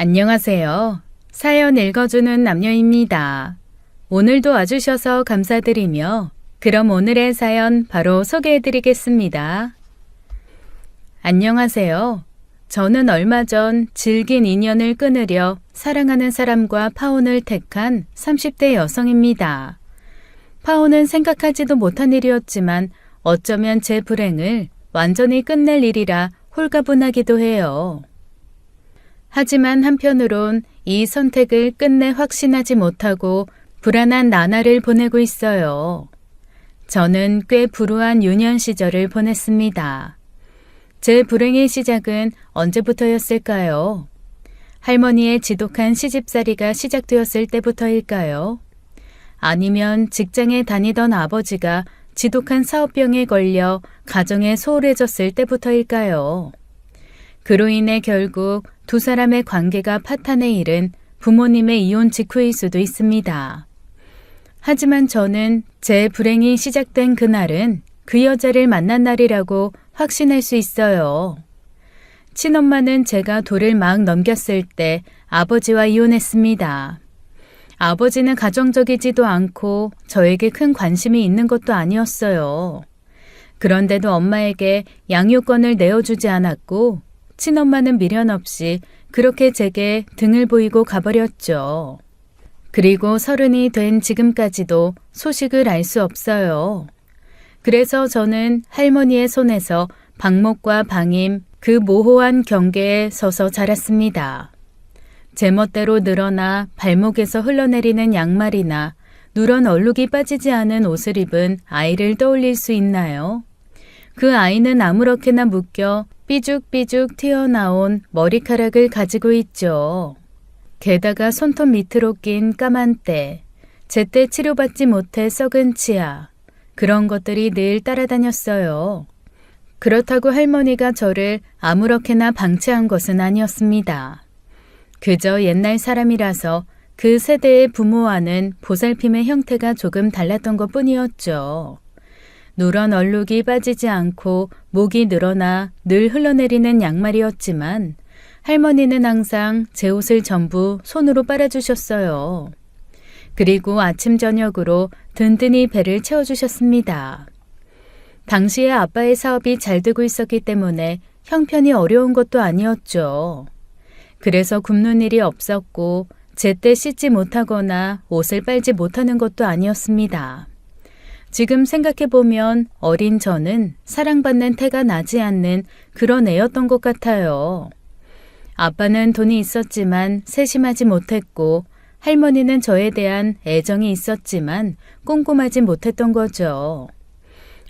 안녕하세요. 사연 읽어주는 남녀입니다. 오늘도 와주셔서 감사드리며 그럼 오늘의 사연 바로 소개해드리겠습니다. 안녕하세요. 저는 얼마 전 질긴 인연을 끊으려 사랑하는 사람과 파혼을 택한 30대 여성입니다. 파혼은 생각하지도 못한 일이었지만 어쩌면 제 불행을 완전히 끝낼 일이라 홀가분하기도 해요. 하지만 한편으론 이 선택을 끝내 확신하지 못하고 불안한 나날을 보내고 있어요. 저는 꽤 불우한 유년 시절을 보냈습니다. 제 불행의 시작은 언제부터였을까요? 할머니의 지독한 시집살이가 시작되었을 때부터일까요? 아니면 직장에 다니던 아버지가 지독한 사업병에 걸려 가정에 소홀해졌을 때부터일까요? 그로 인해 결국 두 사람의 관계가 파탄에 이른 부모님의 이혼 직후일 수도 있습니다. 하지만 저는 제 불행이 시작된 그날은 그 여자를 만난 날이라고 확신할 수 있어요. 친엄마는 제가 돌을 막 넘겼을 때 아버지와 이혼했습니다. 아버지는 가정적이지도 않고 저에게 큰 관심이 있는 것도 아니었어요. 그런데도 엄마에게 양육권을 내어주지 않았고 친엄마는 미련 없이 그렇게 제게 등을 보이고 가버렸죠. 그리고 30이 된 지금까지도 소식을 알 수 없어요. 그래서 저는 할머니의 손에서 방목과 방임, 그 모호한 경계에 서서 자랐습니다. 제멋대로 늘어나 발목에서 흘러내리는 양말이나 누런 얼룩이 빠지지 않은 옷을 입은 아이를 떠올릴 수 있나요? 그 아이는 아무렇게나 묶여 삐죽삐죽 튀어나온 머리카락을 가지고 있죠. 게다가 손톱 밑으로 낀 까만 때, 제때 치료받지 못해 썩은 치아, 그런 것들이 늘 따라다녔어요. 그렇다고 할머니가 저를 아무렇게나 방치한 것은 아니었습니다. 그저 옛날 사람이라서 그 세대의 부모와는 보살핌의 형태가 조금 달랐던 것뿐이었죠. 누런 얼룩이 빠지지 않고 목이 늘어나 늘 흘러내리는 양말이었지만 할머니는 항상 제 옷을 전부 손으로 빨아주셨어요. 그리고 아침 저녁으로 든든히 배를 채워주셨습니다. 당시에 아빠의 사업이 잘 되고 있었기 때문에 형편이 어려운 것도 아니었죠. 그래서 굶는 일이 없었고 제때 씻지 못하거나 옷을 빨지 못하는 것도 아니었습니다. 지금 생각해보면 어린 저는 사랑받는 태가 나지 않는 그런 애였던 것 같아요. 아빠는 돈이 있었지만 세심하지 못했고 할머니는 저에 대한 애정이 있었지만 꼼꼼하지 못했던 거죠.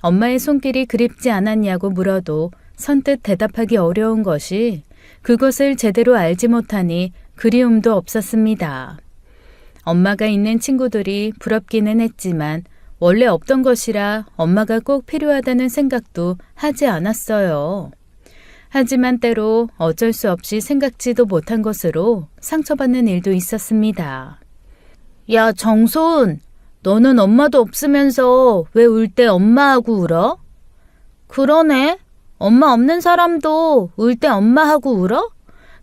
엄마의 손길이 그립지 않았냐고 물어도 선뜻 대답하기 어려운 것이 그것을 제대로 알지 못하니 그리움도 없었습니다. 엄마가 있는 친구들이 부럽기는 했지만 원래 없던 것이라 엄마가 꼭 필요하다는 생각도 하지 않았어요. 하지만 때로 어쩔 수 없이 생각지도 못한 것으로 상처받는 일도 있었습니다. 야, 정소은, 너는 엄마도 없으면서 왜 울 때 엄마하고 울어? 그러네. 엄마 없는 사람도 울 때 엄마하고 울어?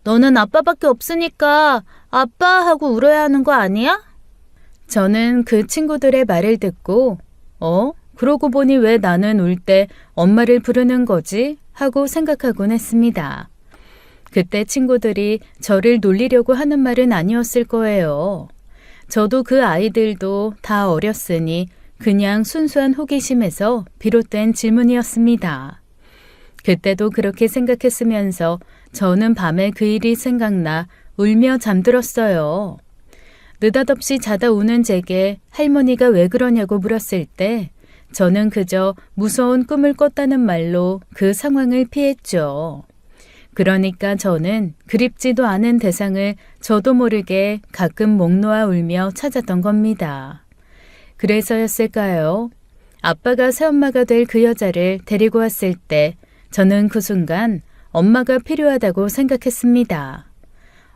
너는 아빠밖에 없으니까 아빠하고 울어야 하는 거 아니야? 저는 그 친구들의 말을 듣고 그러고 보니 왜 나는 울 때 엄마를 부르는 거지? 하고 생각하곤 했습니다. 그때 친구들이 저를 놀리려고 하는 말은 아니었을 거예요. 저도 그 아이들도 다 어렸으니 그냥 순수한 호기심에서 비롯된 질문이었습니다. 그때도 그렇게 생각했으면서 저는 밤에 그 일이 생각나 울며 잠들었어요. 느닷없이 자다 우는 제게 할머니가 왜 그러냐고 물었을 때 저는 그저 무서운 꿈을 꿨다는 말로 그 상황을 피했죠. 그러니까 저는 그립지도 않은 대상을 저도 모르게 가끔 목 놓아 울며 찾았던 겁니다. 그래서였을까요? 아빠가 새엄마가 될 그 여자를 데리고 왔을 때 저는 그 순간 엄마가 필요하다고 생각했습니다.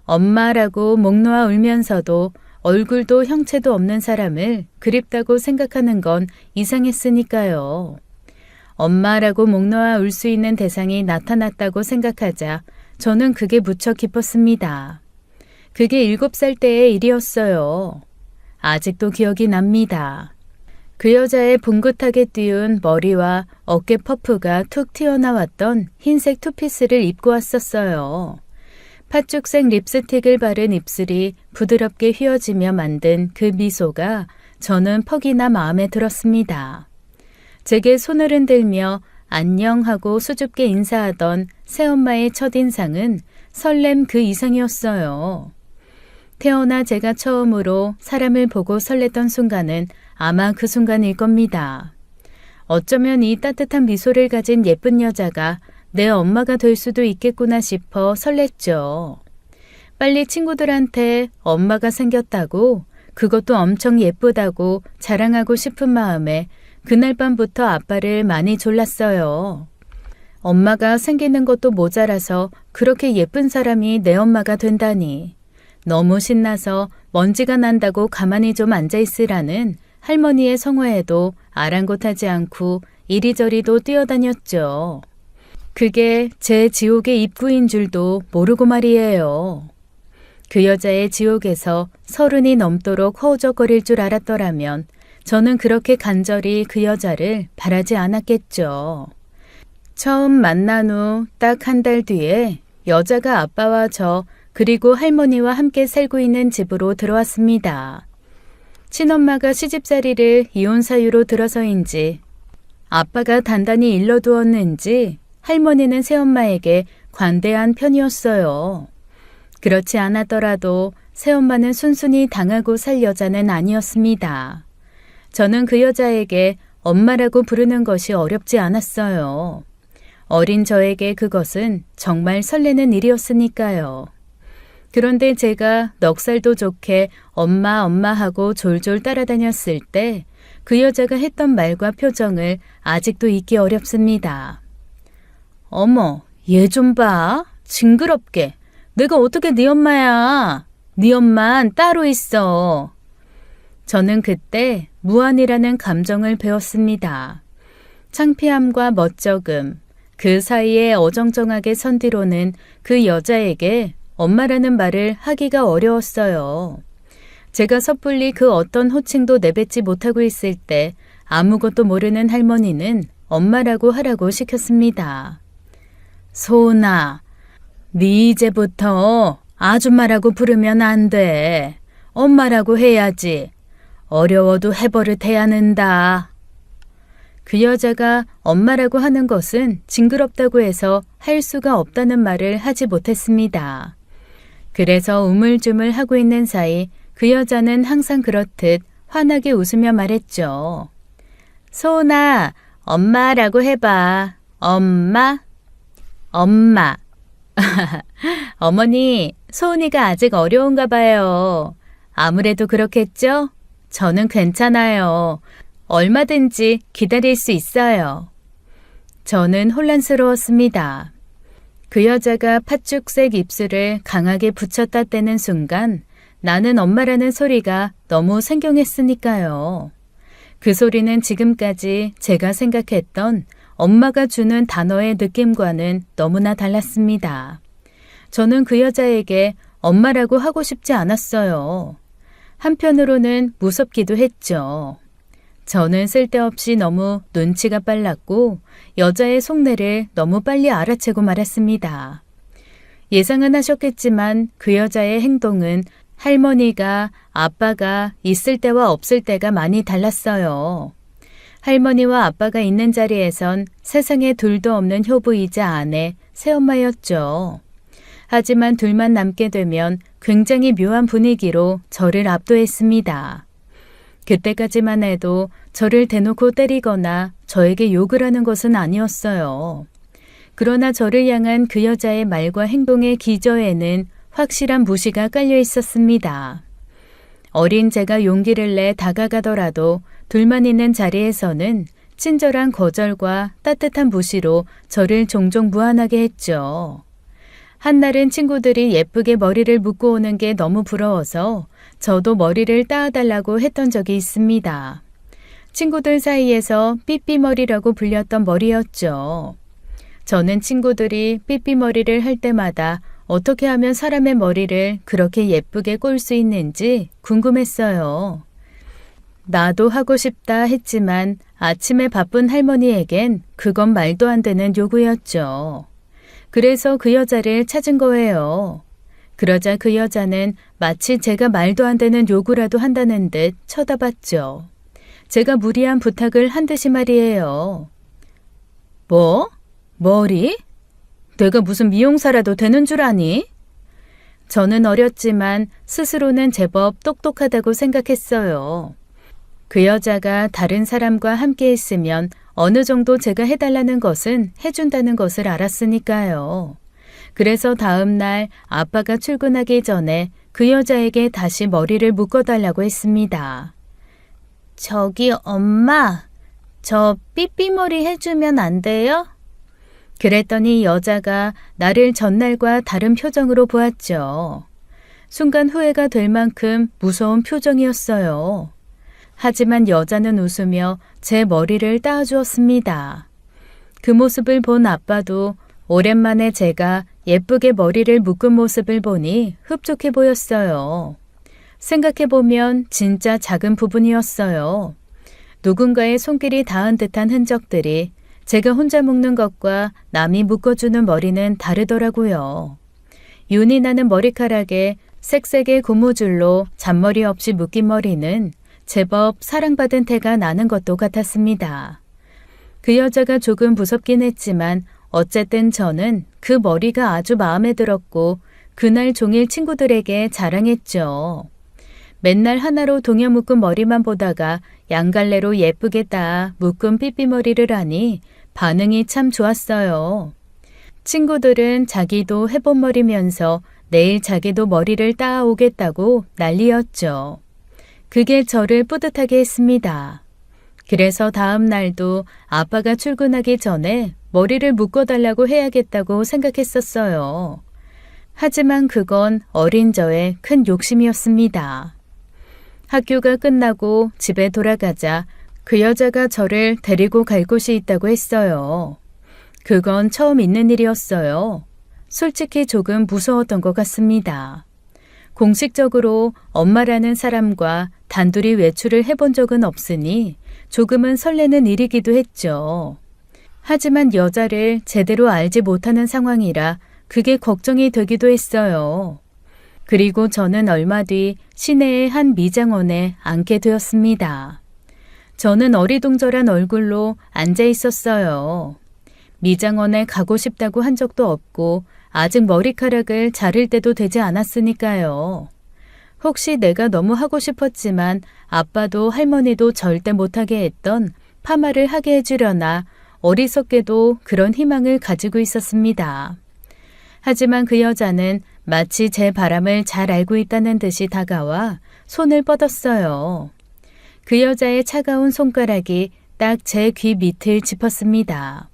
엄마라고 목 놓아 울면서도 얼굴도 형체도 없는 사람을 그립다고 생각하는 건 이상했으니까요. 엄마라고 목 놓아 울 수 있는 대상이 나타났다고 생각하자 저는 그게 무척 기뻤습니다. 그게 7살 때의 일이었어요. 아직도 기억이 납니다. 그 여자의 봉긋하게 띄운 머리와 어깨 퍼프가 툭 튀어나왔던 흰색 투피스를 입고 왔었어요. 팥죽색 립스틱을 바른 입술이 부드럽게 휘어지며 만든 그 미소가 저는 퍽이나 마음에 들었습니다. 제게 손을 흔들며 안녕하고 수줍게 인사하던 새엄마의 첫인상은 설렘 그 이상이었어요. 태어나 제가 처음으로 사람을 보고 설렜던 순간은 아마 그 순간일 겁니다. 어쩌면 이 따뜻한 미소를 가진 예쁜 여자가 내 엄마가 될 수도 있겠구나 싶어 설렜죠. 빨리 친구들한테 엄마가 생겼다고, 그것도 엄청 예쁘다고 자랑하고 싶은 마음에 그날 밤부터 아빠를 많이 졸랐어요. 엄마가 생기는 것도 모자라서 그렇게 예쁜 사람이 내 엄마가 된다니. 너무 신나서 먼지가 난다고 가만히 좀 앉아있으라는 할머니의 성화에도 아랑곳하지 않고 이리저리도 뛰어다녔죠. 그게 제 지옥의 입구인 줄도 모르고 말이에요. 그 여자의 지옥에서 30이 넘도록 허우적거릴 줄 알았더라면 저는 그렇게 간절히 그 여자를 바라지 않았겠죠. 처음 만난 후 딱 한 달 뒤에 여자가 아빠와 저 그리고 할머니와 함께 살고 있는 집으로 들어왔습니다. 친엄마가 시집살이를 이혼 사유로 들어서인지 아빠가 단단히 일러두었는지 할머니는 새엄마에게 관대한 편이었어요. 그렇지 않았더라도 새엄마는 순순히 당하고 살 여자는 아니었습니다. 저는 그 여자에게 엄마라고 부르는 것이 어렵지 않았어요. 어린 저에게 그것은 정말 설레는 일이었으니까요. 그런데 제가 넉살도 좋게 엄마 엄마 하고 졸졸 따라다녔을 때 그 여자가 했던 말과 표정을 아직도 잊기 어렵습니다. 어머, 얘 좀 봐. 징그럽게. 내가 어떻게 네 엄마야. 네 엄만 따로 있어. 저는 그때 무안이라는 감정을 배웠습니다. 창피함과 멋쩍음, 그 사이에 어정쩡하게 선 뒤로는 그 여자에게 엄마라는 말을 하기가 어려웠어요. 제가 섣불리 그 어떤 호칭도 내뱉지 못하고 있을 때 아무것도 모르는 할머니는 엄마라고 하라고 시켰습니다. 소은아, 네 이제부터 아줌마라고 부르면 안 돼. 엄마라고 해야지. 어려워도 해버릇해야 는다. 그 여자가 엄마라고 하는 것은 징그럽다고 해서 할 수가 없다는 말을 하지 못했습니다. 그래서 우물쭈물 하고 있는 사이 그 여자는 항상 그렇듯 환하게 웃으며 말했죠. 소은아, 엄마라고 해봐. 엄마? 엄마. 어머니, 소은이가 아직 어려운가 봐요. 아무래도 그렇겠죠? 저는 괜찮아요. 얼마든지 기다릴 수 있어요. 저는 혼란스러웠습니다. 그 여자가 팥죽색 입술을 강하게 붙였다 떼는 순간 나는 엄마라는 소리가 너무 생경했으니까요. 그 소리는 지금까지 제가 생각했던 엄마가 주는 단어의 느낌과는 너무나 달랐습니다. 저는 그 여자에게 엄마라고 하고 싶지 않았어요. 한편으로는 무섭기도 했죠. 저는 쓸데없이 너무 눈치가 빨랐고 여자의 속내를 너무 빨리 알아채고 말았습니다. 예상은 하셨겠지만 그 여자의 행동은 할머니가, 아빠가 있을 때와 없을 때가 많이 달랐어요. 할머니와 아빠가 있는 자리에선 세상에 둘도 없는 효부이자 아내, 새엄마였죠. 하지만 둘만 남게 되면 굉장히 묘한 분위기로 저를 압도했습니다. 그때까지만 해도 저를 대놓고 때리거나 저에게 욕을 하는 것은 아니었어요. 그러나 저를 향한 그 여자의 말과 행동의 기저에는 확실한 무시가 깔려 있었습니다. 어린 제가 용기를 내 다가가더라도 둘만 있는 자리에서는 친절한 거절과 따뜻한 무시로 저를 종종 무안하게 했죠. 한날은 친구들이 예쁘게 머리를 묶고 오는 게 너무 부러워서 저도 머리를 따아달라고 했던 적이 있습니다. 친구들 사이에서 삐삐머리라고 불렸던 머리였죠. 저는 친구들이 삐삐머리를 할 때마다 어떻게 하면 사람의 머리를 그렇게 예쁘게 꼴 수 있는지 궁금했어요. 나도 하고 싶다 했지만 아침에 바쁜 할머니에겐 그건 말도 안 되는 요구였죠. 그래서 그 여자를 찾은 거예요. 그러자 그 여자는 마치 제가 말도 안 되는 요구라도 한다는 듯 쳐다봤죠. 제가 무리한 부탁을 한 듯이 말이에요. 뭐? 머리? 내가 무슨 미용사라도 되는 줄 아니? 저는 어렸지만 스스로는 제법 똑똑하다고 생각했어요. 그 여자가 다른 사람과 함께 있으면 어느 정도 제가 해달라는 것은 해준다는 것을 알았으니까요. 그래서 다음 날 아빠가 출근하기 전에 그 여자에게 다시 머리를 묶어달라고 했습니다. 저기 엄마, 저 삐삐머리 해주면 안 돼요? 그랬더니 여자가 나를 전날과 다른 표정으로 보았죠. 순간 후회가 될 만큼 무서운 표정이었어요. 하지만 여자는 웃으며 제 머리를 따주었습니다. 그 모습을 본 아빠도 오랜만에 제가 예쁘게 머리를 묶은 모습을 보니 흡족해 보였어요. 생각해보면 진짜 작은 부분이었어요. 누군가의 손길이 닿은 듯한 흔적들이 제가 혼자 묶는 것과 남이 묶어주는 머리는 다르더라고요. 윤이 나는 머리카락에 색색의 고무줄로 잔머리 없이 묶인 머리는 제법 사랑받은 태가 나는 것도 같았습니다. 그 여자가 조금 무섭긴 했지만 어쨌든 저는 그 머리가 아주 마음에 들었고 그날 종일 친구들에게 자랑했죠. 맨날 하나로 동여 묶은 머리만 보다가 양갈래로 예쁘게 따 묶은 삐삐머리를 하니 반응이 참 좋았어요. 친구들은 자기도 해본 머리면서 내일 자기도 머리를 따오겠다고 난리였죠. 그게 저를 뿌듯하게 했습니다. 그래서 다음 날도 아빠가 출근하기 전에 머리를 묶어달라고 해야겠다고 생각했었어요. 하지만 그건 어린 저의 큰 욕심이었습니다. 학교가 끝나고 집에 돌아가자 그 여자가 저를 데리고 갈 곳이 있다고 했어요. 그건 처음 있는 일이었어요. 솔직히 조금 무서웠던 것 같습니다. 공식적으로 엄마라는 사람과 단둘이 외출을 해본 적은 없으니 조금은 설레는 일이기도 했죠. 하지만 여자를 제대로 알지 못하는 상황이라 그게 걱정이 되기도 했어요. 그리고 저는 얼마 뒤 시내의 한 미장원에 앉게 되었습니다. 저는 어리둥절한 얼굴로 앉아 있었어요. 미장원에 가고 싶다고 한 적도 없고 아직 머리카락을 자를 때도 되지 않았으니까요. 혹시 내가 너무 하고 싶었지만 아빠도 할머니도 절대 못하게 했던 파마를 하게 해주려나 어리석게도 그런 희망을 가지고 있었습니다. 하지만 그 여자는 마치 제 바람을 잘 알고 있다는 듯이 다가와 손을 뻗었어요. 그 여자의 차가운 손가락이 딱 제 귀 밑을 짚었습니다.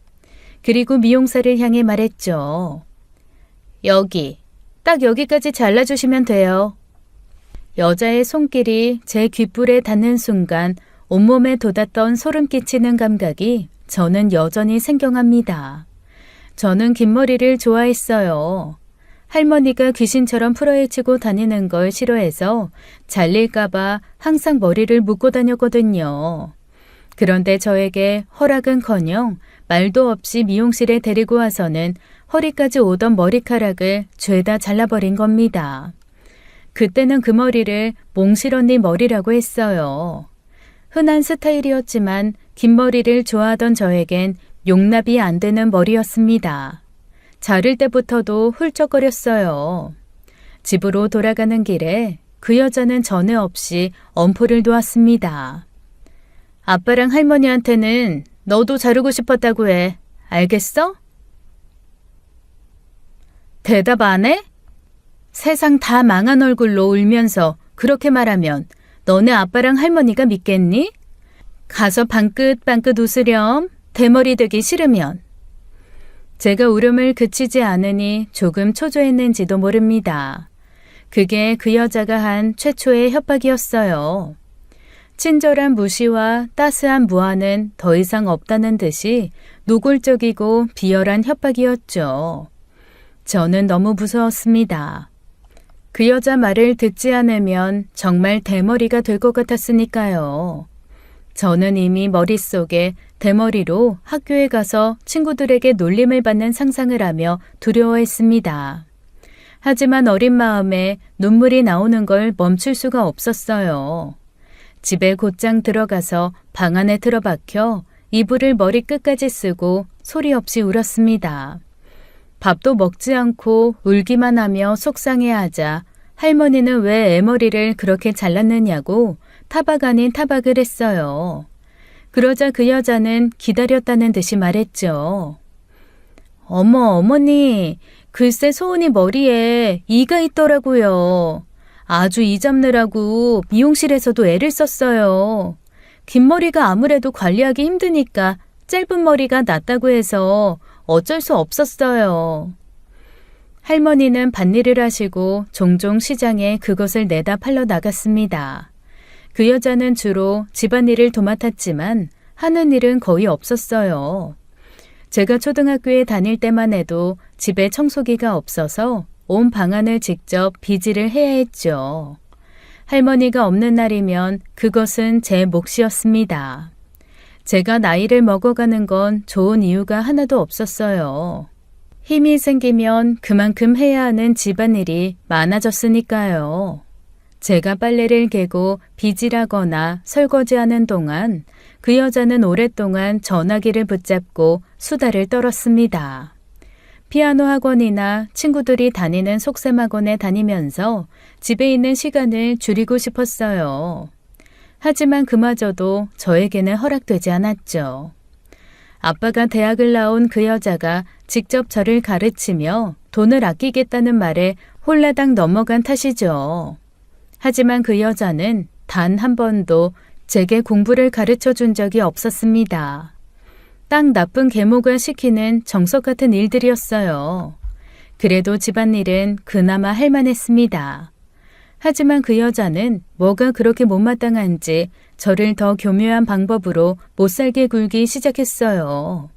그리고 미용사를 향해 말했죠. 여기, 딱 여기까지 잘라주시면 돼요. 여자의 손길이 제 귓불에 닿는 순간 온몸에 돋았던 소름 끼치는 감각이 저는 여전히 생경합니다. 저는 긴 머리를 좋아했어요. 할머니가 귀신처럼 풀어헤치고 다니는 걸 싫어해서 잘릴까봐 항상 머리를 묶고 다녔거든요. 그런데 저에게 허락은커녕 말도 없이 미용실에 데리고 와서는 허리까지 오던 머리카락을 죄다 잘라버린 겁니다. 그때는 그 머리를 몽실 언니 머리라고 했어요. 흔한 스타일이었지만 긴 머리를 좋아하던 저에겐 용납이 안 되는 머리였습니다. 자를 때부터도 훌쩍거렸어요. 집으로 돌아가는 길에 그 여자는 전에 없이 엄포를 놓았습니다. 아빠랑 할머니한테는 너도 자르고 싶었다고 해. 알겠어? 대답 안 해? 세상 다 망한 얼굴로 울면서 그렇게 말하면 너네 아빠랑 할머니가 믿겠니? 가서 방긋방긋 웃으렴. 대머리 되기 싫으면. 제가 울음을 그치지 않으니 조금 초조했는지도 모릅니다. 그게 그 여자가 한 최초의 협박이었어요. 친절한 무시와 따스한 무안은 더 이상 없다는 듯이 노골적이고 비열한 협박이었죠. 저는 너무 무서웠습니다. 그 여자 말을 듣지 않으면 정말 대머리가 될 것 같았으니까요. 저는 이미 머릿속에 대머리로 학교에 가서 친구들에게 놀림을 받는 상상을 하며 두려워했습니다. 하지만 어린 마음에 눈물이 나오는 걸 멈출 수가 없었어요. 집에 곧장 들어가서 방 안에 틀어박혀 이불을 머리 끝까지 쓰고 소리 없이 울었습니다. 밥도 먹지 않고 울기만 하며 속상해하자 할머니는 왜 애머리를 그렇게 잘랐느냐고 타박 아닌 타박을 했어요. 그러자 그 여자는 기다렸다는 듯이 말했죠. 어머니, 글쎄 소은이 머리에 이가 있더라고요. 아주 이 잡느라고 미용실에서도 애를 썼어요. 긴 머리가 아무래도 관리하기 힘드니까 짧은 머리가 낫다고 해서 어쩔 수 없었어요. 할머니는 밭일을 하시고 종종 시장에 그것을 내다 팔러 나갔습니다. 그 여자는 주로 집안일을 도맡았지만 하는 일은 거의 없었어요. 제가 초등학교에 다닐 때만 해도 집에 청소기가 없어서 온 방안을 직접 비지를 해야 했죠. 할머니가 없는 날이면 그것은 제 몫이었습니다. 제가 나이를 먹어가는 건 좋은 이유가 하나도 없었어요. 힘이 생기면 그만큼 해야 하는 집안일이 많아졌으니까요. 제가 빨래를 개고 빗질하거나 설거지하는 동안 그 여자는 오랫동안 전화기를 붙잡고 수다를 떨었습니다. 피아노 학원이나 친구들이 다니는 속셈학원에 다니면서 집에 있는 시간을 줄이고 싶었어요. 하지만 그마저도 저에게는 허락되지 않았죠. 아빠가 대학을 나온 그 여자가 직접 저를 가르치며 돈을 아끼겠다는 말에 홀라당 넘어간 탓이죠. 하지만 그 여자는 단 한 번도 제게 공부를 가르쳐 준 적이 없었습니다. 딱 나쁜 계모가 시키는 정석 같은 일들이었어요. 그래도 집안일은 그나마 할만했습니다. 하지만 그 여자는 뭐가 그렇게 못마땅한지 저를 더 교묘한 방법으로 못살게 굴기 시작했어요.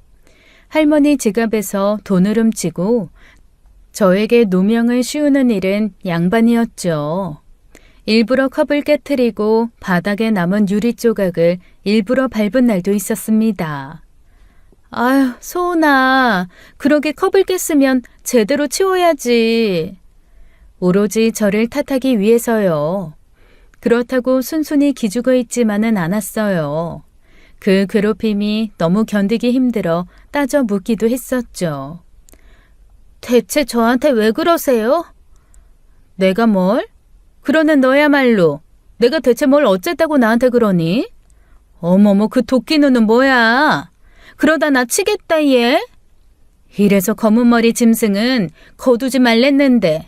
할머니 지갑에서 돈을 훔치고 저에게 누명을 씌우는 일은 양반이었죠. 일부러 컵을 깨트리고 바닥에 남은 유리 조각을 일부러 밟은 날도 있었습니다. 아휴, 소은아, 그러게 컵을 깼으면 제대로 치워야지. 오로지 저를 탓하기 위해서요. 그렇다고 순순히 기죽어 있지만은 않았어요. 그 괴롭힘이 너무 견디기 힘들어 따져 묻기도 했었죠. 대체 저한테 왜 그러세요? 내가 뭘? 그러는 너야말로 내가 대체 뭘 어쨌다고 나한테 그러니? 어머머, 그 도끼 눈은 뭐야? 그러다 나 치겠다 얘. 이래서 검은 머리 짐승은 거두지 말랬는데.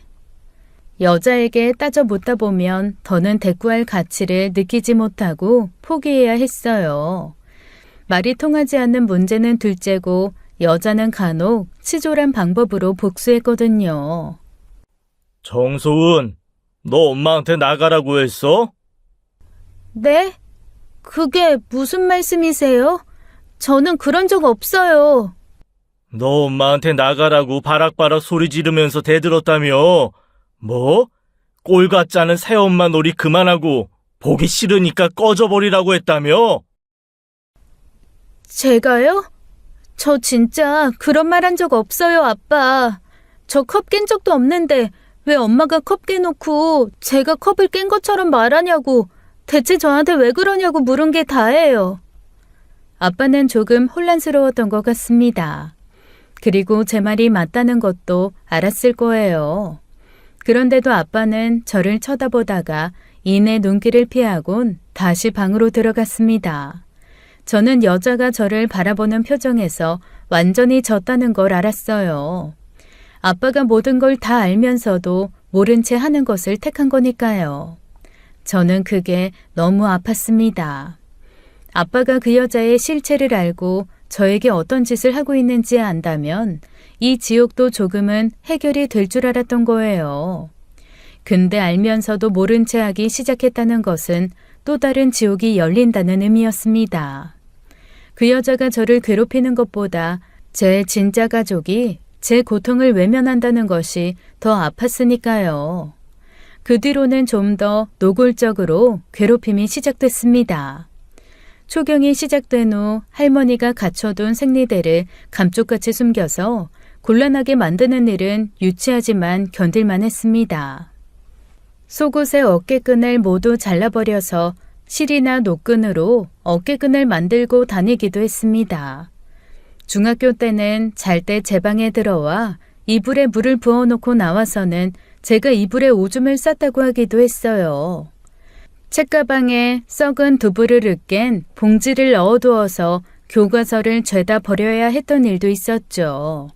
여자에게 따져 묻다 보면 더는 대꾸할 가치를 느끼지 못하고 포기해야 했어요. 말이 통하지 않는 문제는 둘째고 여자는 간혹 치졸한 방법으로 복수했거든요. 정소은, 너 엄마한테 나가라고 했어? 네? 그게 무슨 말씀이세요? 저는 그런 적 없어요. 너 엄마한테 나가라고 바락바락 소리 지르면서 대들었다며? 뭐? 꼴 같지 않은 새엄마 놀이 그만하고 보기 싫으니까 꺼져버리라고 했다며? 제가요? 저 진짜 그런 말 한 적 없어요, 아빠. 저 컵 깬 적도 없는데 왜 엄마가 컵 깨놓고 제가 컵을 깬 것처럼 말하냐고, 대체 저한테 왜 그러냐고 물은 게 다예요. 아빠는 조금 혼란스러웠던 것 같습니다. 그리고 제 말이 맞다는 것도 알았을 거예요. 그런데도 아빠는 저를 쳐다보다가 이내 눈길을 피하곤 다시 방으로 들어갔습니다. 저는 여자가 저를 바라보는 표정에서 완전히 졌다는 걸 알았어요. 아빠가 모든 걸 다 알면서도 모른 채 하는 것을 택한 거니까요. 저는 그게 너무 아팠습니다. 아빠가 그 여자의 실체를 알고 저에게 어떤 짓을 하고 있는지 안다면 이 지옥도 조금은 해결이 될 줄 알았던 거예요. 근데 알면서도 모른 채 하기 시작했다는 것은 또 다른 지옥이 열린다는 의미였습니다. 그 여자가 저를 괴롭히는 것보다 제 진짜 가족이 제 고통을 외면한다는 것이 더 아팠으니까요. 그 뒤로는 좀 더 노골적으로 괴롭힘이 시작됐습니다. 초경이 시작된 후 할머니가 갖춰둔 생리대를 감쪽같이 숨겨서 곤란하게 만드는 일은 유치하지만 견딜만 했습니다. 속옷의 어깨끈을 모두 잘라버려서 실이나 노끈으로 어깨끈을 만들고 다니기도 했습니다. 중학교 때는 잘 때 제 방에 들어와 이불에 물을 부어놓고 나와서는 제가 이불에 오줌을 쌌다고 하기도 했어요. 책가방에 썩은 두부를 으깬 봉지를 넣어두어서 교과서를 죄다 버려야 했던 일도 있었죠.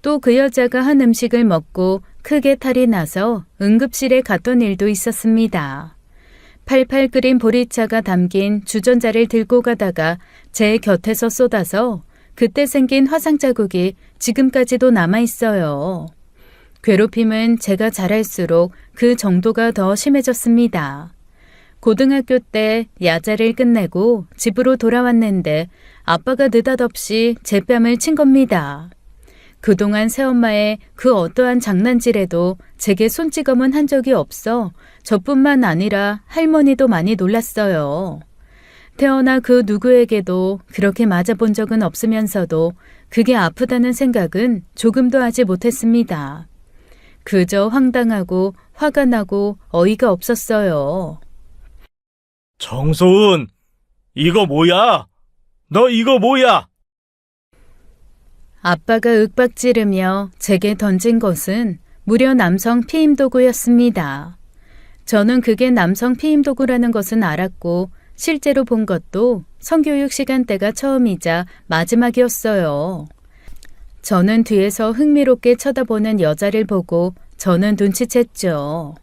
또 그 여자가 한 음식을 먹고 크게 탈이 나서 응급실에 갔던 일도 있었습니다. 팔팔 끓인 보리차가 담긴 주전자를 들고 가다가 제 곁에서 쏟아서 그때 생긴 화상 자국이 지금까지도 남아있어요. 괴롭힘은 제가 자랄수록 그 정도가 더 심해졌습니다. 고등학교 때 야자를 끝내고 집으로 돌아왔는데 아빠가 느닷없이 제 뺨을 친 겁니다. 그동안 새엄마의 그 어떠한 장난질에도 제게 손찌검은 한 적이 없어 저뿐만 아니라 할머니도 많이 놀랐어요. 태어나 그 누구에게도 그렇게 맞아본 적은 없으면서도 그게 아프다는 생각은 조금도 하지 못했습니다. 그저 황당하고 화가 나고 어이가 없었어요. 정소은, 이거 뭐야? 너 이거 뭐야? 아빠가 윽박지르며 제게 던진 것은 무려 남성 피임 도구였습니다. 저는 그게 남성 피임 도구라는 것은 알았고 실제로 본 것도 성교육 시간대가 처음이자 마지막이었어요. 저는 뒤에서 흥미롭게 쳐다보는 여자를 보고 저는 눈치챘죠.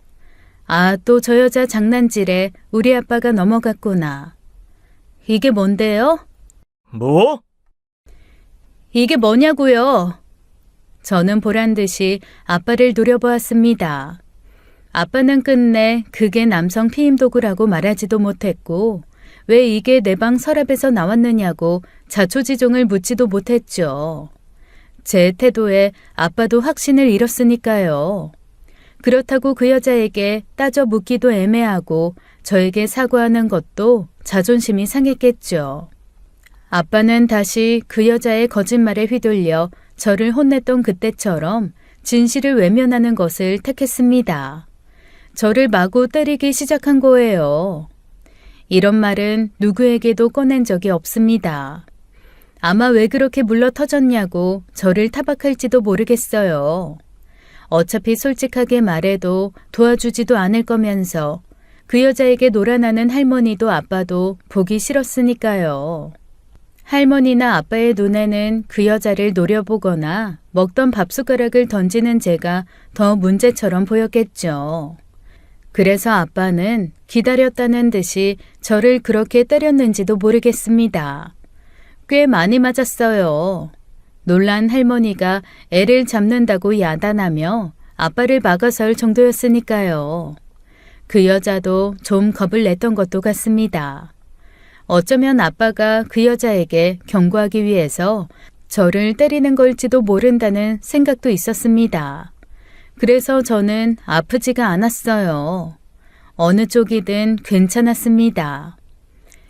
아, 또 저 여자 장난질에 우리 아빠가 넘어갔구나. 이게 뭔데요? 뭐? 이게 뭐냐고요? 저는 보란듯이 아빠를 노려보았습니다. 아빠는 끝내 그게 남성 피임 도구라고 말하지도 못했고 왜 이게 내 방 서랍에서 나왔느냐고 자초지종을 묻지도 못했죠. 제 태도에 아빠도 확신을 잃었으니까요. 그렇다고 그 여자에게 따져 묻기도 애매하고 저에게 사과하는 것도 자존심이 상했겠죠. 아빠는 다시 그 여자의 거짓말에 휘둘려 저를 혼냈던 그때처럼 진실을 외면하는 것을 택했습니다. 저를 마구 때리기 시작한 거예요. 이런 말은 누구에게도 꺼낸 적이 없습니다. 아마 왜 그렇게 물러 터졌냐고 저를 타박할지도 모르겠어요. 어차피 솔직하게 말해도 도와주지도 않을 거면서 그 여자에게 놀아나는 할머니도 아빠도 보기 싫었으니까요. 할머니나 아빠의 눈에는 그 여자를 노려보거나 먹던 밥숟가락을 던지는 제가 더 문제처럼 보였겠죠. 그래서 아빠는 기다렸다는 듯이 저를 그렇게 때렸는지도 모르겠습니다. 꽤 많이 맞았어요. 놀란 할머니가 애를 잡는다고 야단하며 아빠를 막아설 정도였으니까요. 그 여자도 좀 겁을 냈던 것도 같습니다. 어쩌면 아빠가 그 여자에게 경고하기 위해서 저를 때리는 걸지도 모른다는 생각도 있었습니다. 그래서 저는 아프지가 않았어요. 어느 쪽이든 괜찮았습니다.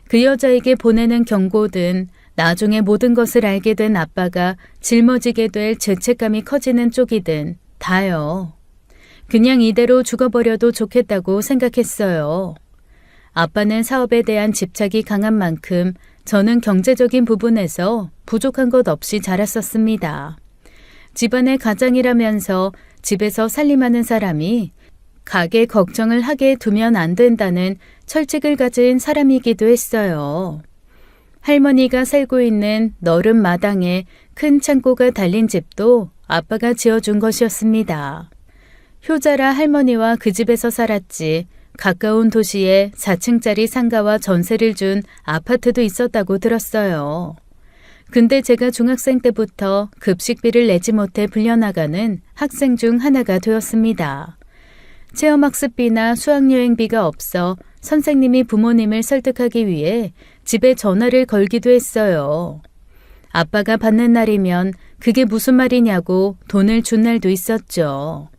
그 여자에게 보내는 경고든 나중에 모든 것을 알게 된 아빠가 짊어지게 될 죄책감이 커지는 쪽이든 다요. 그냥 이대로 죽어버려도 좋겠다고 생각했어요. 아빠는 사업에 대한 집착이 강한 만큼 저는 경제적인 부분에서 부족한 것 없이 자랐었습니다. 집안의 가장이라면서 집에서 살림하는 사람이 가게 걱정을 하게 두면 안 된다는 철칙을 가진 사람이기도 했어요. 할머니가 살고 있는 너른 마당에 큰 창고가 달린 집도 아빠가 지어준 것이었습니다. 효자라 할머니와 그 집에서 살았지 가까운 도시에 4층짜리 상가와 전세를 준 아파트도 있었다고 들었어요. 근데 제가 중학생 때부터 급식비를 내지 못해 불려나가는 학생 중 하나가 되었습니다. 체험학습비나 수학여행비가 없어 선생님이 부모님을 설득하기 위해 집에 전화를 걸기도 했어요. 아빠가 받는 날이면 그게 무슨 말이냐고 돈을 준 날도 있었죠.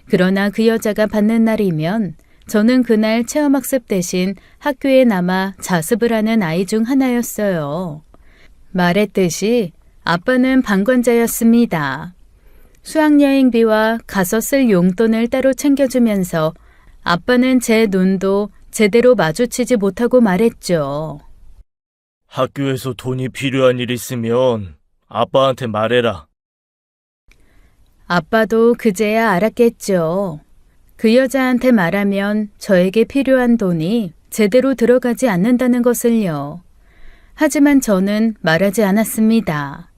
그러나 그 여자가 받는 날이면 저는 그날 체험학습 대신 학교에 남아 자습을 하는 아이 중 하나였어요. 말했듯이 아빠는 방관자였습니다. 수학여행비와 가서 쓸 용돈을 따로 챙겨주면서 아빠는 제 눈도 제대로 마주치지 못하고 말했죠. 학교에서 돈이 필요한 일 있으면 아빠한테 말해라. 아빠도 그제야 알았겠죠. 그 여자한테 말하면 저에게 필요한 돈이 제대로 들어가지 않는다는 것을요. 하지만 저는 말하지 않았습니다.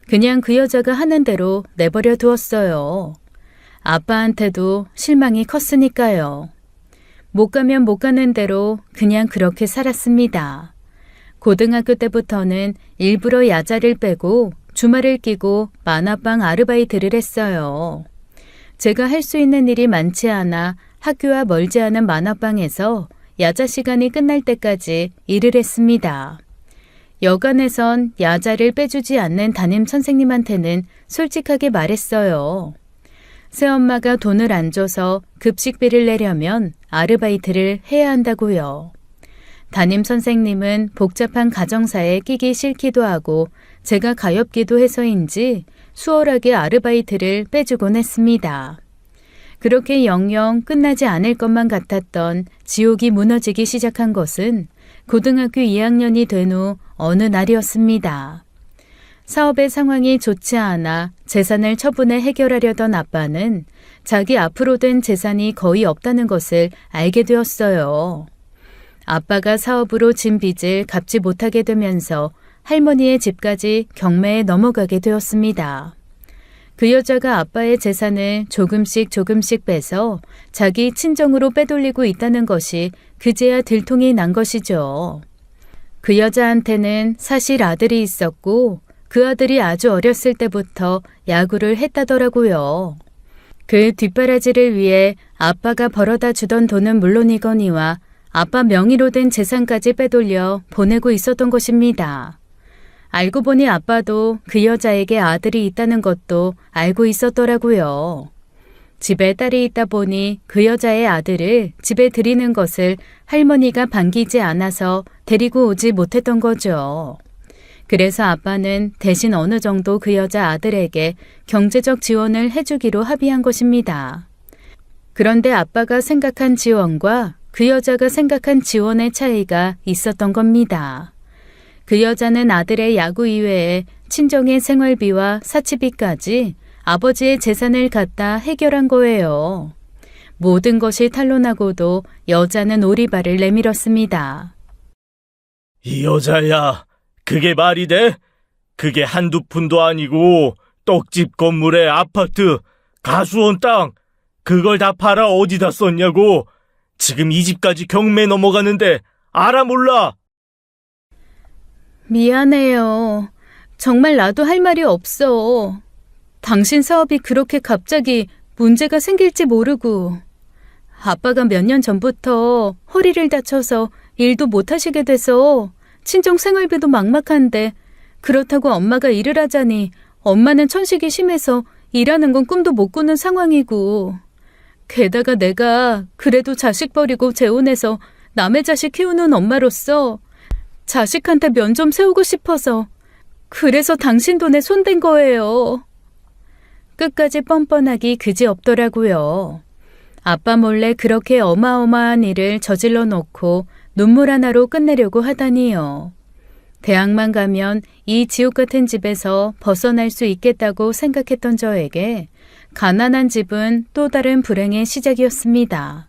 그냥 그 여자가 하는 대로 내버려 두었어요. 아빠한테도 실망이 컸으니까요. 못 가면 못 가는 대로 그냥 그렇게 살았습니다. 고등학교 때부터는 일부러 야자를 빼고 주말을 끼고 만화방 아르바이트를 했어요. 제가 할 수 있는 일이 많지 않아 학교와 멀지 않은 만화방에서 야자 시간이 끝날 때까지 일을 했습니다. 여간에선 야자를 빼주지 않는 담임 선생님한테는 솔직하게 말했어요. 새엄마가 돈을 안 줘서 급식비를 내려면 아르바이트를 해야 한다고요. 담임 선생님은 복잡한 가정사에 끼기 싫기도 하고 제가 가엾기도 해서인지 수월하게 아르바이트를 빼주곤 했습니다. 그렇게 영영 끝나지 않을 것만 같았던 지옥이 무너지기 시작한 것은 고등학교 2학년이 된 후 어느 날이었습니다. 사업의 상황이 좋지 않아 재산을 처분해 해결하려던 아빠는 자기 앞으로 된 재산이 거의 없다는 것을 알게 되었어요. 아빠가 사업으로 진 빚을 갚지 못하게 되면서 할머니의 집까지 경매에 넘어가게 되었습니다. 그 여자가 아빠의 재산을 조금씩 빼서 자기 친정으로 빼돌리고 있다는 것이 그제야 들통이 난 것이죠. 그 여자한테는 사실 아들이 있었고 그 아들이 아주 어렸을 때부터 야구를 했다더라고요. 그 뒷바라지를 위해 아빠가 벌어다 주던 돈은 물론이거니와 아빠 명의로 된 재산까지 빼돌려 보내고 있었던 것입니다. 알고 보니 아빠도 그 여자에게 아들이 있다는 것도 알고 있었더라고요. 집에 딸이 있다 보니 그 여자의 아들을 집에 들이는 것을 할머니가 반기지 않아서 데리고 오지 못했던 거죠. 그래서 아빠는 대신 어느 정도 그 여자 아들에게 경제적 지원을 해주기로 합의한 것입니다. 그런데 아빠가 생각한 지원과 그 여자가 생각한 지원의 차이가 있었던 겁니다. 그 여자는 아들의 야구 이외에 친정의 생활비와 사치비까지 아버지의 재산을 갖다 해결한 거예요. 모든 것이 탄로나고도 여자는 오리발을 내밀었습니다. 이 여자야, 그게 말이 돼? 그게 한두 푼도 아니고 떡집 건물에 아파트, 가수원 땅, 그걸 다 팔아 어디다 썼냐고. 지금 이 집까지 경매 넘어가는데 알아 몰라? 미안해요. 정말 나도 할 말이 없어. 당신 사업이 그렇게 갑자기 문제가 생길지 모르고 아빠가 몇 년 전부터 허리를 다쳐서 일도 못 하시게 돼서 친정 생활비도 막막한데 그렇다고 엄마가 일을 하자니 엄마는 천식이 심해서 일하는 건 꿈도 못 꾸는 상황이고 게다가 내가 그래도 자식 버리고 재혼해서 남의 자식 키우는 엄마로서 자식한테 면 좀 세우고 싶어서 그래서 당신 돈에 손댄 거예요. 끝까지 뻔뻔하기 그지없더라고요. 아빠 몰래 그렇게 어마어마한 일을 저질러 놓고 눈물 하나로 끝내려고 하다니요. 대학만 가면 이 지옥 같은 집에서 벗어날 수 있겠다고 생각했던 저에게 가난한 집은 또 다른 불행의 시작이었습니다.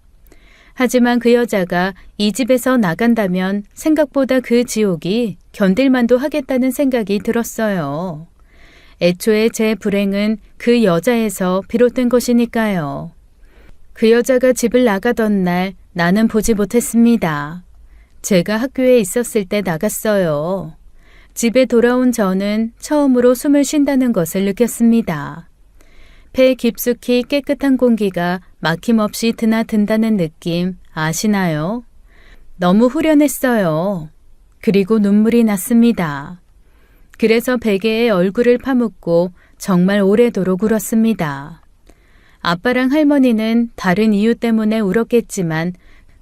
하지만 그 여자가 이 집에서 나간다면 생각보다 그 지옥이 견딜만도 하겠다는 생각이 들었어요. 애초에 제 불행은 그 여자에서 비롯된 것이니까요. 그 여자가 집을 나가던 날 나는 보지 못했습니다. 제가 학교에 있었을 때 나갔어요. 집에 돌아온 저는 처음으로 숨을 쉰다는 것을 느꼈습니다. 폐 깊숙이 깨끗한 공기가 막힘없이 드나든다는 느낌 아시나요? 너무 후련했어요. 그리고 눈물이 났습니다. 그래서 베개에 얼굴을 파묻고 정말 오래도록 울었습니다. 아빠랑 할머니는 다른 이유 때문에 울었겠지만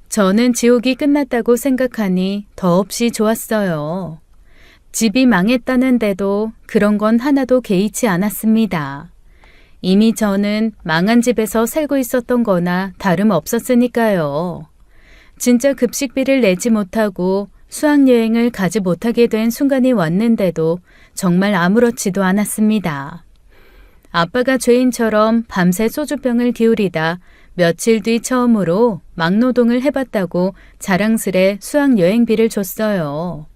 저는 지옥이 끝났다고 생각하니 더없이 좋았어요. 집이 망했다는데도 그런 건 하나도 개의치 않았습니다. 이미 저는 망한 집에서 살고 있었던 거나 다름없었으니까요. 진짜 급식비를 내지 못하고 수학여행을 가지 못하게 된 순간이 왔는데도 정말 아무렇지도 않았습니다. 아빠가 죄인처럼 밤새 소주병을 기울이다 며칠 뒤 처음으로 막노동을 해봤다고 자랑스레 수학여행비를 줬어요.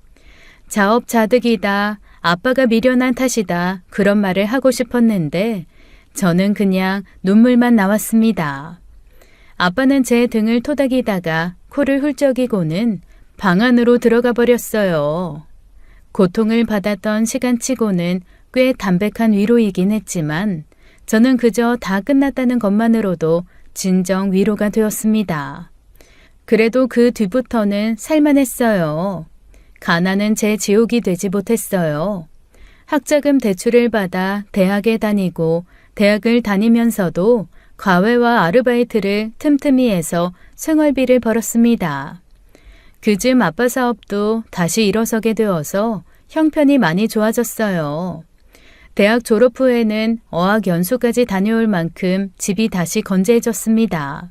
자업자득이다, 아빠가 미련한 탓이다 그런 말을 하고 싶었는데 저는 그냥 눈물만 나왔습니다. 아빠는 제 등을 토닥이다가 코를 훌쩍이고는 방 안으로 들어가 버렸어요. 고통을 받았던 시간치고는 꽤 담백한 위로이긴 했지만 저는 그저 다 끝났다는 것만으로도 진정 위로가 되었습니다. 그래도 그 뒤부터는 살만했어요. 가난은 제 지옥이 되지 못했어요. 학자금 대출을 받아 대학에 다니고 대학을 다니면서도 과외와 아르바이트를 틈틈이 해서 생활비를 벌었습니다. 그즈음 아빠 사업도 다시 일어서게 되어서 형편이 많이 좋아졌어요. 대학 졸업 후에는 어학 연수까지 다녀올 만큼 집이 다시 건재해졌습니다.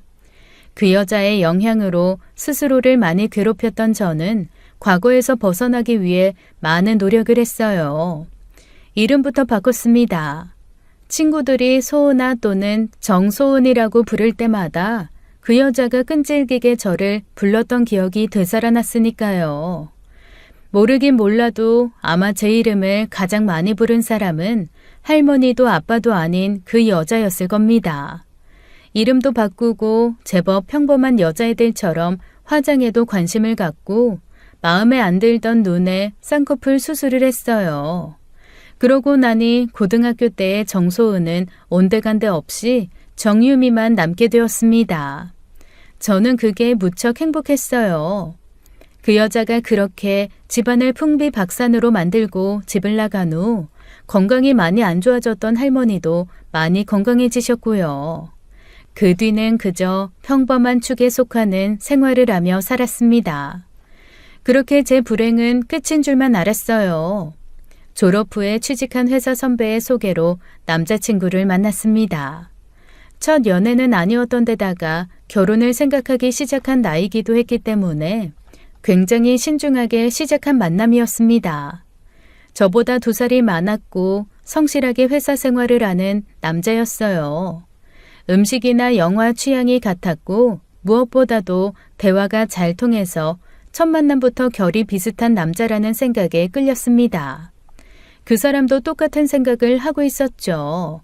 그 여자의 영향으로 스스로를 많이 괴롭혔던 저는 과거에서 벗어나기 위해 많은 노력을 했어요. 이름부터 바꿨습니다. 친구들이 소은아 또는 정소은이라고 부를 때마다 그 여자가 끈질기게 저를 불렀던 기억이 되살아났으니까요. 모르긴 몰라도 아마 제 이름을 가장 많이 부른 사람은 할머니도 아빠도 아닌 그 여자였을 겁니다. 이름도 바꾸고 제법 평범한 여자애들처럼 화장에도 관심을 갖고 마음에 안 들던 눈에 쌍꺼풀 수술을 했어요. 그러고 나니 고등학교 때의 정소은은 온데간데 없이 정유미만 남게 되었습니다. 저는 그게 무척 행복했어요. 그 여자가 그렇게 집안을 풍비박산으로 만들고 집을 나간 후 건강이 많이 안 좋아졌던 할머니도 많이 건강해지셨고요. 그 뒤는 그저 평범한 축에 속하는 생활을 하며 살았습니다. 그렇게 제 불행은 끝인 줄만 알았어요. 졸업 후에 취직한 회사 선배의 소개로 남자친구를 만났습니다. 첫 연애는 아니었던 데다가 결혼을 생각하기 시작한 나이기도 했기 때문에 굉장히 신중하게 시작한 만남이었습니다. 저보다 2살이 많았고 성실하게 회사 생활을 하는 남자였어요. 음식이나 영화 취향이 같았고 무엇보다도 대화가 잘 통해서 첫 만남부터 결이 비슷한 남자라는 생각에 끌렸습니다. 그 사람도 똑같은 생각을 하고 있었죠.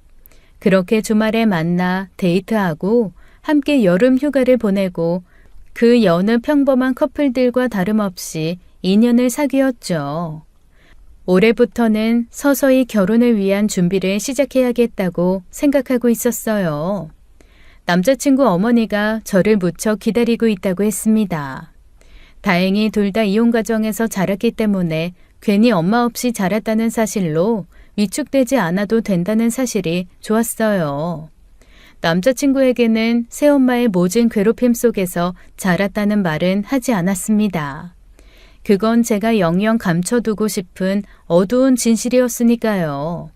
그렇게 주말에 만나 데이트하고 함께 여름 휴가를 보내고 그 여느 평범한 커플들과 다름없이 인연을 사귀었죠. 올해부터는 서서히 결혼을 위한 준비를 시작해야겠다고 생각하고 있었어요. 남자친구 어머니가 저를 무척 기다리고 있다고 했습니다. 다행히 둘 다 이혼 가정에서 자랐기 때문에 괜히 엄마 없이 자랐다는 사실로 위축되지 않아도 된다는 사실이 좋았어요. 남자친구에게는 새엄마의 모진 괴롭힘 속에서 자랐다는 말은 하지 않았습니다. 그건 제가 영영 감춰두고 싶은 어두운 진실이었으니까요.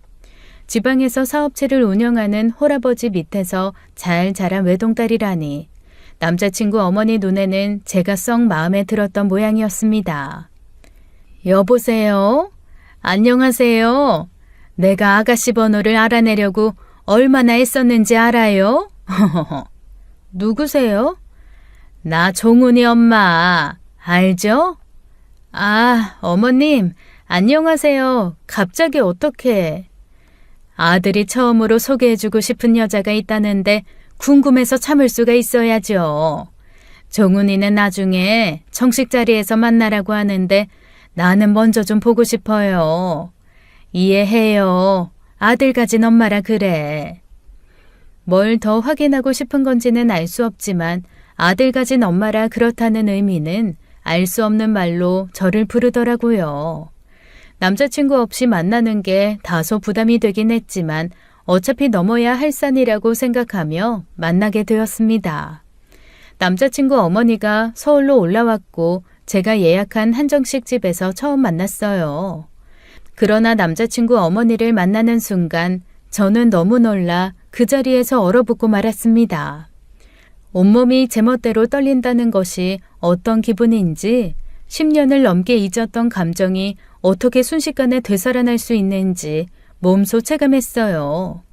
지방에서 사업체를 운영하는 홀아버지 밑에서 잘 자란 외동딸이라니 남자친구 어머니 눈에는 제가 썩 마음에 들었던 모양이었습니다. 여보세요? 안녕하세요? 내가 아가씨 번호를 알아내려고 얼마나 애썼는지 알아요? 누구세요? 나 종훈이 엄마. 알죠? 아, 어머님, 안녕하세요. 갑자기 어떻게? 아들이 처음으로 소개해주고 싶은 여자가 있다는데 궁금해서 참을 수가 있어야죠. 종훈이는 나중에 정식 자리에서 만나라고 하는데 나는 먼저 좀 보고 싶어요. 이해해요. 아들 가진 엄마라 그래. 뭘 더 확인하고 싶은 건지는 알 수 없지만 아들 가진 엄마라 그렇다는 의미는 알 수 없는 말로 저를 부르더라고요. 남자친구 없이 만나는 게 다소 부담이 되긴 했지만 어차피 넘어야 할 산이라고 생각하며 만나게 되었습니다. 남자친구 어머니가 서울로 올라왔고 제가 예약한 한정식 집에서 처음 만났어요. 그러나 남자친구 어머니를 만나는 순간 저는 너무 놀라 그 자리에서 얼어붙고 말았습니다. 온몸이 제멋대로 떨린다는 것이 어떤 기분인지 10년을 넘게 잊었던 감정이 어떻게 순식간에 되살아날 수 있는지 몸소 체감했어요.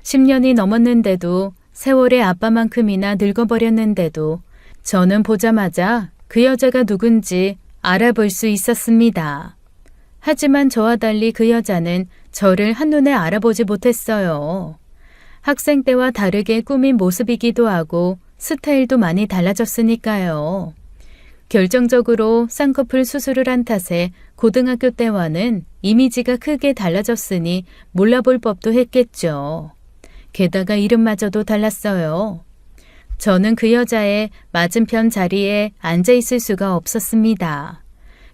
10년이 넘었는데도 세월의 아빠만큼이나 늙어버렸는데도 저는 보자마자 그 여자가 누군지 알아볼 수 있었습니다. 하지만 저와 달리 그 여자는 저를 한눈에 알아보지 못했어요. 학생 때와 다르게 꾸민 모습이기도 하고 스타일도 많이 달라졌으니까요. 결정적으로 쌍꺼풀 수술을 한 탓에 고등학교 때와는 이미지가 크게 달라졌으니 몰라볼 법도 했겠죠. 게다가 이름마저도 달랐어요. 저는 그 여자의 맞은편 자리에 앉아 있을 수가 없었습니다.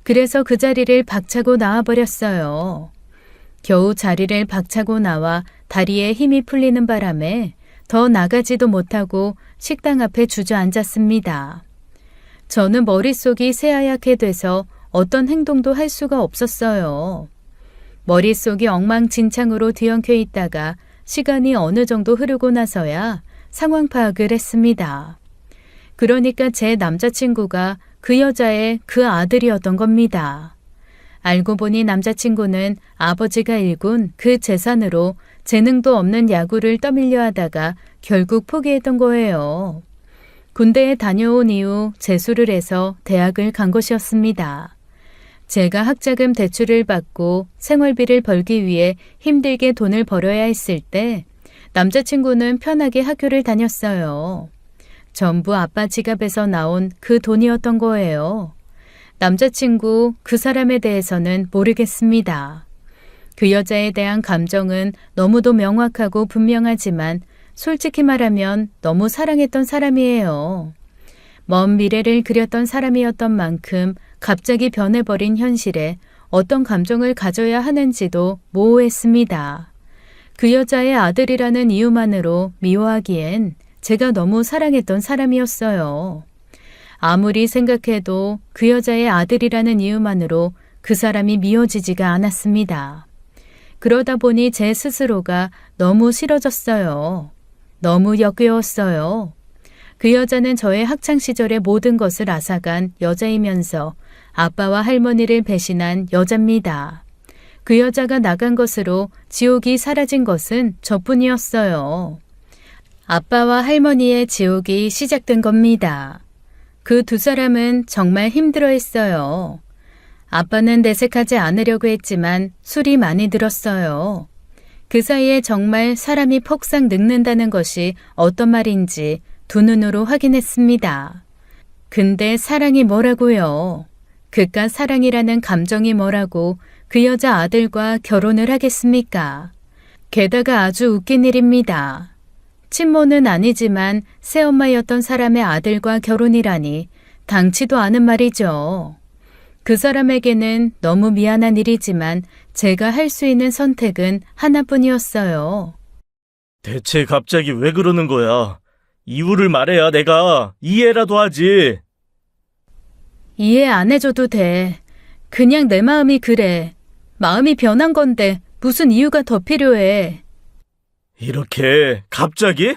그래서 그 자리를 박차고 나와버렸어요. 겨우 자리를 박차고 나와 다리에 힘이 풀리는 바람에 더 나가지도 못하고 식당 앞에 주저앉았습니다. 저는 머릿속이 새하얗게 돼서 어떤 행동도 할 수가 없었어요. 머릿속이 엉망진창으로 뒤엉켜 있다가 시간이 어느 정도 흐르고 나서야 상황 파악을 했습니다. 그러니까 제 남자친구가 그 여자의 그 아들이었던 겁니다. 알고 보니 남자친구는 아버지가 일군 그 재산으로 재능도 없는 야구를 떠밀려 하다가 결국 포기했던 거예요. 군대에 다녀온 이후 재수를 해서 대학을 간 것이었습니다. 제가 학자금 대출을 받고 생활비를 벌기 위해 힘들게 돈을 벌어야 했을 때 남자친구는 편하게 학교를 다녔어요. 전부 아빠 지갑에서 나온 그 돈이었던 거예요. 남자친구 그 사람에 대해서는 모르겠습니다. 그 여자에 대한 감정은 너무도 명확하고 분명하지만 솔직히 말하면 너무 사랑했던 사람이에요. 먼 미래를 그렸던 사람이었던 만큼 갑자기 변해버린 현실에 어떤 감정을 가져야 하는지도 모호했습니다. 그 여자의 아들이라는 이유만으로 미워하기엔 제가 너무 사랑했던 사람이었어요. 아무리 생각해도 그 여자의 아들이라는 이유만으로 그 사람이 미워지지가 않았습니다. 그러다 보니 제 스스로가 너무 싫어졌어요. 너무 역겨웠어요. 그 여자는 저의 학창시절의 모든 것을 앗아간 여자이면서 아빠와 할머니를 배신한 여자입니다. 그 여자가 나간 것으로 지옥이 사라진 것은 저뿐이었어요. 아빠와 할머니의 지옥이 시작된 겁니다. 그 두 사람은 정말 힘들어했어요. 아빠는 내색하지 않으려고 했지만 술이 많이 들었어요. 그 사이에 정말 사람이 폭삭 늙는다는 것이 어떤 말인지 두 눈으로 확인했습니다. 근데 사랑이 뭐라고요? 그깟 사랑이라는 감정이 뭐라고 그 여자 아들과 결혼을 하겠습니까? 게다가 아주 웃긴 일입니다. 친모는 아니지만 새엄마였던 사람의 아들과 결혼이라니 당치도 않은 말이죠. 그 사람에게는 너무 미안한 일이지만 제가 할 수 있는 선택은 하나뿐이었어요. 대체 갑자기 왜 그러는 거야? 이유를 말해야 내가 이해라도 하지. 이해 안 해줘도 돼. 그냥 내 마음이 그래. 마음이 변한 건데 무슨 이유가 더 필요해. 이렇게 갑자기?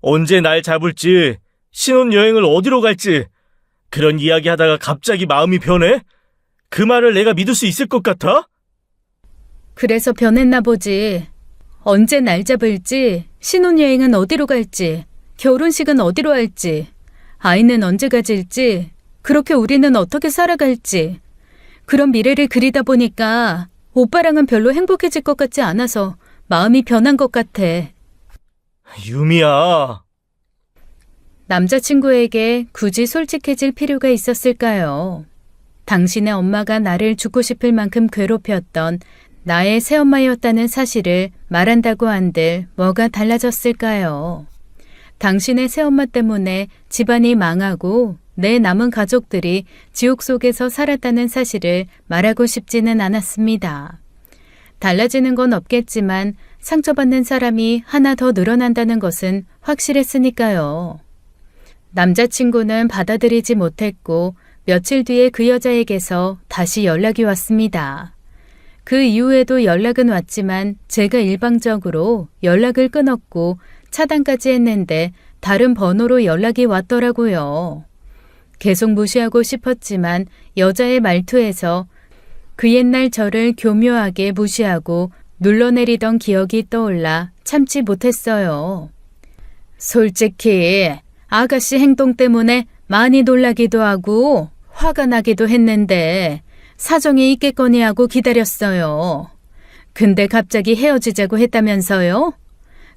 언제 날 잡을지, 신혼여행을 어디로 갈지 그런 이야기 하다가 갑자기 마음이 변해? 그 말을 내가 믿을 수 있을 것 같아? 그래서 변했나 보지. 언제 날 잡을지, 신혼여행은 어디로 갈지, 결혼식은 어디로 할지, 아이는 언제 가질지, 그렇게 우리는 어떻게 살아갈지. 그런 미래를 그리다 보니까 오빠랑은 별로 행복해질 것 같지 않아서 마음이 변한 것 같아. 유미야. 남자친구에게 굳이 솔직해질 필요가 있었을까요? 당신의 엄마가 나를 죽고 싶을 만큼 괴롭혔던 나의 새엄마였다는 사실을 말한다고 한들 뭐가 달라졌을까요? 당신의 새엄마 때문에 집안이 망하고 내 남은 가족들이 지옥 속에서 살았다는 사실을 말하고 싶지는 않았습니다. 달라지는 건 없겠지만 상처받는 사람이 하나 더 늘어난다는 것은 확실했으니까요. 남자친구는 받아들이지 못했고 며칠 뒤에 그 여자에게서 다시 연락이 왔습니다. 그 이후에도 연락은 왔지만 제가 일방적으로 연락을 끊었고 차단까지 했는데 다른 번호로 연락이 왔더라고요. 계속 무시하고 싶었지만 여자의 말투에서 그 옛날 저를 교묘하게 무시하고 눌러내리던 기억이 떠올라 참지 못했어요. 솔직히 아가씨 행동 때문에 많이 놀라기도 하고 화가 나기도 했는데 사정이 있겠거니 하고 기다렸어요. 근데 갑자기 헤어지자고 했다면서요?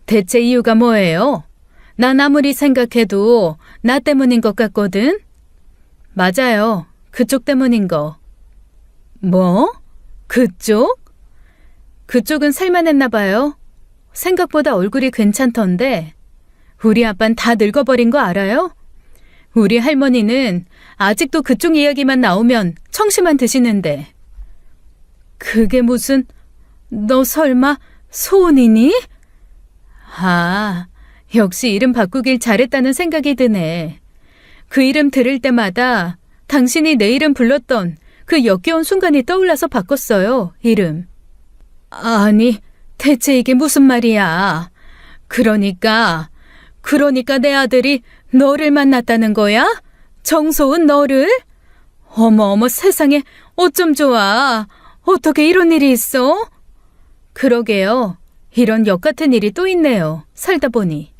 대체 이유가 뭐예요? 난 아무리 생각해도 나 때문인 것 같거든? 맞아요. 그쪽 때문인 거. 뭐? 그쪽? 그쪽은 살만했나 봐요. 생각보다 얼굴이 괜찮던데. 우리 아빤 다 늙어버린 거 알아요? 우리 할머니는 아직도 그쪽 이야기만 나오면 청심환 드시는데. 그게 무슨, 너 설마 소은이니? 아, 역시 이름 바꾸길 잘했다는 생각이 드네. 그 이름 들을 때마다 당신이 내 이름 불렀던 그 역겨운 순간이 떠올라서 바꿨어요, 이름. 아니, 대체 이게 무슨 말이야? 그러니까 내 아들이 너를 만났다는 거야? 정소은 너를? 어머 세상에 어쩜 좋아. 어떻게 이런 일이 있어? 그러게요. 이런 역 같은 일이 또 있네요. 살다 보니.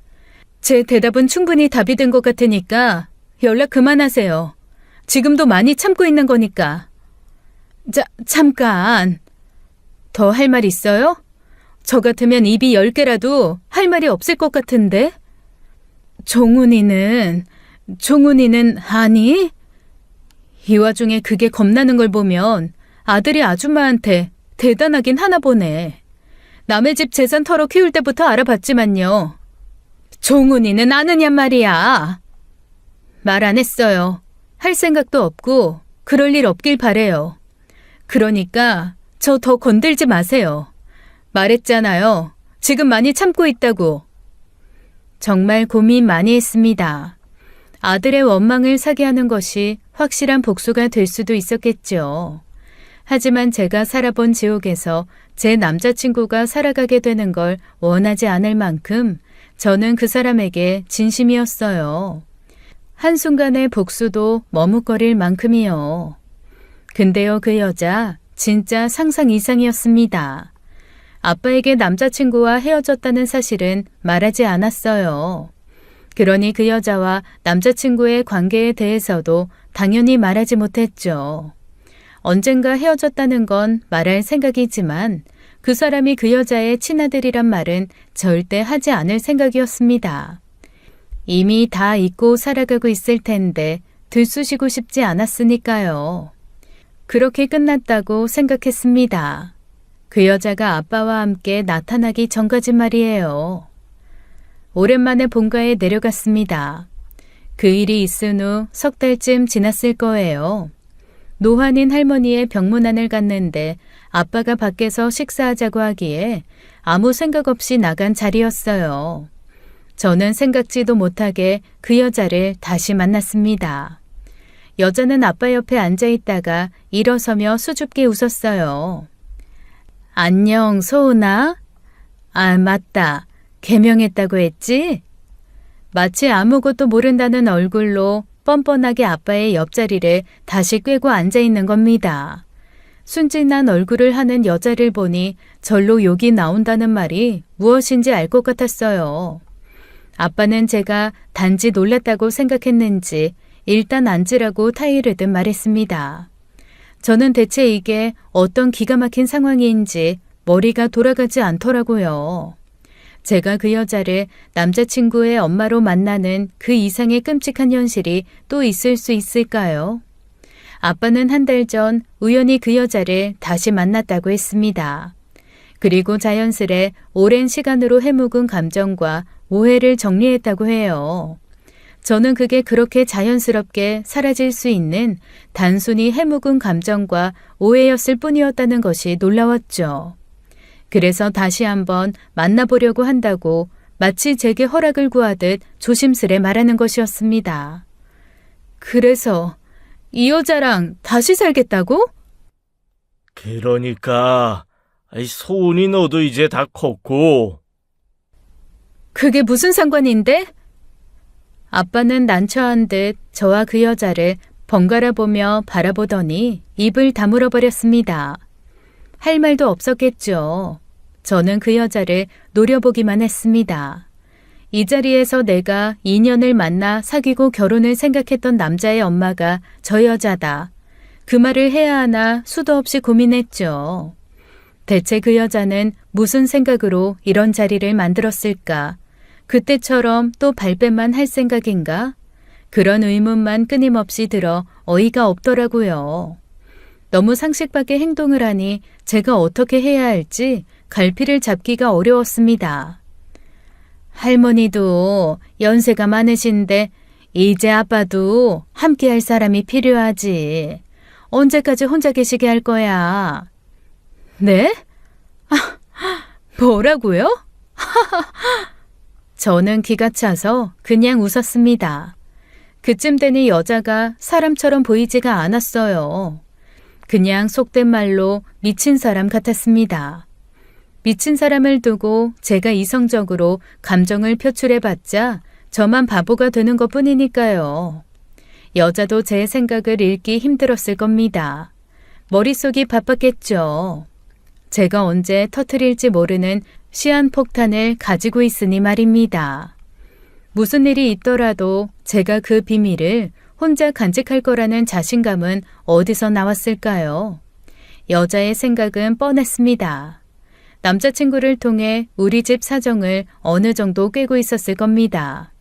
제 대답은 충분히 답이 된 것 같으니까 연락 그만하세요. 지금도 많이 참고 있는 거니까. 잠깐. 더 할 말 있어요? 저 같으면 입이 10개라도 할 말이 없을 것 같은데? 종훈이는 아니? 이 와중에 그게 겁나는 걸 보면 아들이 아줌마한테 대단하긴 하나 보네. 남의 집 재산 털어 키울 때부터 알아봤지만요. 종훈이는 아느냔 말이야. 말 안 했어요. 할 생각도 없고 그럴 일 없길 바래요. 그러니까 저 더 건들지 마세요. 말했잖아요. 지금 많이 참고 있다고. 정말 고민 많이 했습니다. 아들의 원망을 사게 하는 것이 확실한 복수가 될 수도 있었겠죠. 하지만 제가 살아본 지옥에서 제 남자친구가 살아가게 되는 걸 원하지 않을 만큼 저는 그 사람에게 진심이었어요. 한순간의 복수도 머뭇거릴 만큼이요. 근데요, 그 여자 진짜 상상 이상이었습니다. 아빠에게 남자친구와 헤어졌다는 사실은 말하지 않았어요. 그러니 그 여자와 남자친구의 관계에 대해서도 당연히 말하지 못했죠. 언젠가 헤어졌다는 건 말할 생각이지만 그 사람이 그 여자의 친아들이란 말은 절대 하지 않을 생각이었습니다. 이미 다 잊고 살아가고 있을 텐데 들쑤시고 싶지 않았으니까요. 그렇게 끝났다고 생각했습니다. 그 여자가 아빠와 함께 나타나기 전까지 말이에요. 오랜만에 본가에 내려갔습니다. 그 일이 있은 후 3달쯤 지났을 거예요. 노환인 할머니의 병문안을 갔는데 아빠가 밖에서 식사하자고 하기에 아무 생각 없이 나간 자리였어요. 저는 생각지도 못하게 그 여자를 다시 만났습니다. 여자는 아빠 옆에 앉아있다가 일어서며 수줍게 웃었어요. 안녕, 소은아? 아, 맞다. 개명했다고 했지? 마치 아무것도 모른다는 얼굴로 뻔뻔하게 아빠의 옆자리를 다시 꿰고 앉아있는 겁니다. 순진한 얼굴을 하는 여자를 보니 절로 욕이 나온다는 말이 무엇인지 알 것 같았어요. 아빠는 제가 단지 놀랐다고 생각했는지 일단 앉으라고 타이르듯 말했습니다. 저는 대체 이게 어떤 기가 막힌 상황인지 머리가 돌아가지 않더라고요. 제가 그 여자를 남자친구의 엄마로 만나는 그 이상의 끔찍한 현실이 또 있을 수 있을까요? 아빠는 한 달 전 우연히 그 여자를 다시 만났다고 했습니다. 그리고 자연스레 오랜 시간으로 해묵은 감정과 오해를 정리했다고 해요. 저는 그게 그렇게 자연스럽게 사라질 수 있는 단순히 해묵은 감정과 오해였을 뿐이었다는 것이 놀라웠죠. 그래서 다시 한번 만나보려고 한다고 마치 제게 허락을 구하듯 조심스레 말하는 것이었습니다. 그래서 이 여자랑 다시 살겠다고? 그러니까 소은이 너도 이제 다 컸고. 그게 무슨 상관인데? 아빠는 난처한 듯 저와 그 여자를 번갈아 보며 바라보더니 입을 다물어 버렸습니다. 할 말도 없었겠죠. 저는 그 여자를 노려보기만 했습니다. 이 자리에서 내가 인연을 만나 사귀고 결혼을 생각했던 남자의 엄마가 저 여자다. 그 말을 해야 하나 수도 없이 고민했죠. 대체 그 여자는 무슨 생각으로 이런 자리를 만들었을까? 그때처럼 또 발뺌만 할 생각인가? 그런 의문만 끊임없이 들어 어이가 없더라고요. 너무 상식 밖의 행동을 하니 제가 어떻게 해야 할지 갈피를 잡기가 어려웠습니다. 할머니도 연세가 많으신데 이제 아빠도 함께 할 사람이 필요하지. 언제까지 혼자 계시게 할 거야? 네? 뭐라고요? 저는 기가 차서 그냥 웃었습니다. 그쯤 되니 여자가 사람처럼 보이지가 않았어요. 그냥 속된 말로 미친 사람 같았습니다. 미친 사람을 두고 제가 이성적으로 감정을 표출해봤자 저만 바보가 되는 것뿐이니까요. 여자도 제 생각을 읽기 힘들었을 겁니다. 머릿속이 바빴겠죠. 제가 언제 터뜨릴지 모르는 시한폭탄을 가지고 있으니 말입니다. 무슨 일이 있더라도 제가 그 비밀을 혼자 간직할 거라는 자신감은 어디서 나왔을까요? 여자의 생각은 뻔했습니다. 남자친구를 통해 우리 집 사정을 어느 정도 꿰고 있었을 겁니다.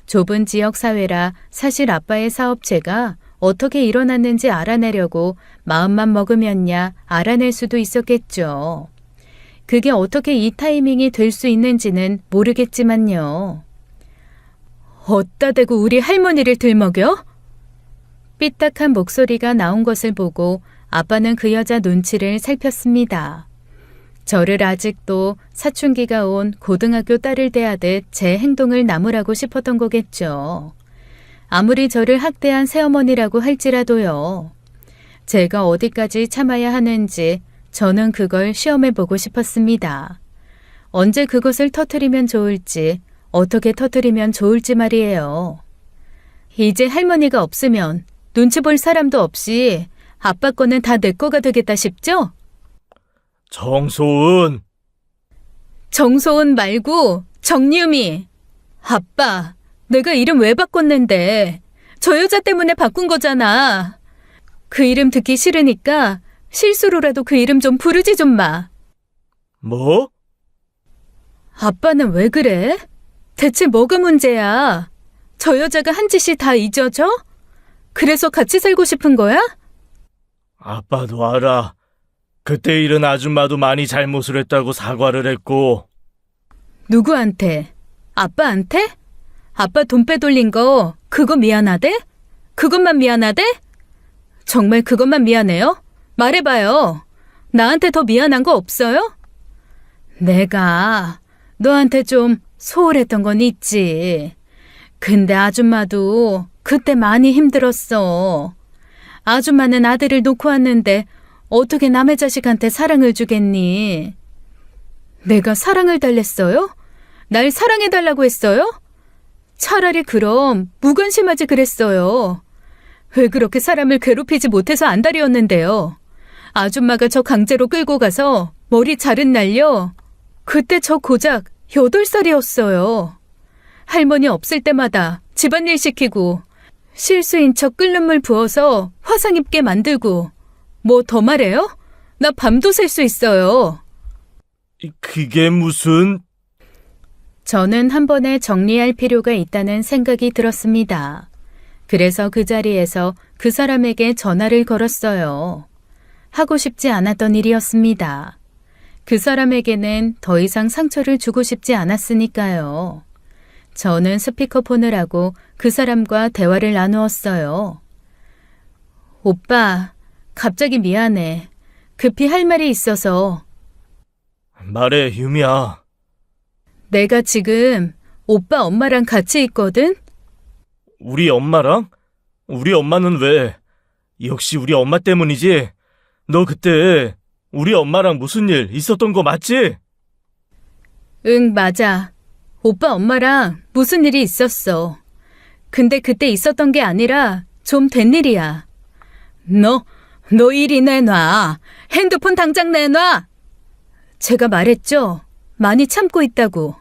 좁은 지역 사회라 사실 아빠의 사업체가 어떻게 일어났는지 알아내려고 마음만 먹으면야 알아낼 수도 있었겠죠. 그게 어떻게 이 타이밍이 될 수 있는지는 모르겠지만요. 어따 대고 우리 할머니를 들먹여? 삐딱한 목소리가 나온 것을 보고 아빠는 그 여자 눈치를 살폈습니다. 저를 아직도 사춘기가 온 고등학교 딸을 대하듯 제 행동을 나무라고 싶었던 거겠죠. 아무리 저를 학대한 새어머니라고 할지라도요. 제가 어디까지 참아야 하는지 저는 그걸 시험해보고 싶었습니다. 언제 그것을 터뜨리면 좋을지, 어떻게 터뜨리면 좋을지 말이에요. 이제 할머니가 없으면 눈치 볼 사람도 없이 아빠 거는 다 내 거가 되겠다 싶죠? 정소은. 정소은 말고 정유미. 아빠, 내가 이름 왜 바꿨는데? 저 여자 때문에 바꾼 거잖아. 그 이름 듣기 싫으니까 실수로라도 그 이름 좀 부르지 좀 마. 뭐? 아빠는 왜 그래? 대체 뭐가 문제야? 저 여자가 한 짓이 다 잊어져? 그래서 같이 살고 싶은 거야? 아빠도 알아. 그때 일은 아줌마도 많이 잘못을 했다고 사과를 했고. 누구한테? 아빠한테? 아빠 돈 빼돌린 거 그거 미안하대? 그것만 미안하대? 정말 그것만 미안해요? 말해봐요. 나한테 더 미안한 거 없어요? 내가 너한테 좀 소홀했던 건 있지. 근데 아줌마도 그때 많이 힘들었어. 아줌마는 아들을 놓고 왔는데 어떻게 남의 자식한테 사랑을 주겠니? 내가 사랑을 달랬어요? 날 사랑해달라고 했어요? 차라리 그럼 무관심하지 그랬어요. 왜 그렇게 사람을 괴롭히지 못해서 안달이었는데요. 아줌마가 저 강제로 끌고 가서 머리 자른 날요. 그때 저 고작 8살이었어요. 할머니 없을 때마다 집안일 시키고 실수인 척 끓는 물 부어서 화상 입게 만들고 뭐 더 말해요? 나 밤도 샐 수 있어요. 그게 무슨... 저는 한 번에 정리할 필요가 있다는 생각이 들었습니다. 그래서 그 자리에서 그 사람에게 전화를 걸었어요. 하고 싶지 않았던 일이었습니다. 그 사람에게는 더 이상 상처를 주고 싶지 않았으니까요. 저는 스피커폰을 하고 그 사람과 대화를 나누었어요. 오빠, 갑자기 미안해. 급히 할 말이 있어서. 말해, 유미야. 내가 지금 오빠 엄마랑 같이 있거든? 우리 엄마랑? 우리 엄마는 왜? 역시 우리 엄마 때문이지? 너 그때 우리 엄마랑 무슨 일 있었던 거 맞지? 응, 맞아. 오빠 엄마랑 무슨 일이 있었어. 근데 그때 있었던 게 아니라 좀 된 일이야. 너 일이 내놔. 핸드폰 당장 내놔. 제가 말했죠. 많이 참고 있다고.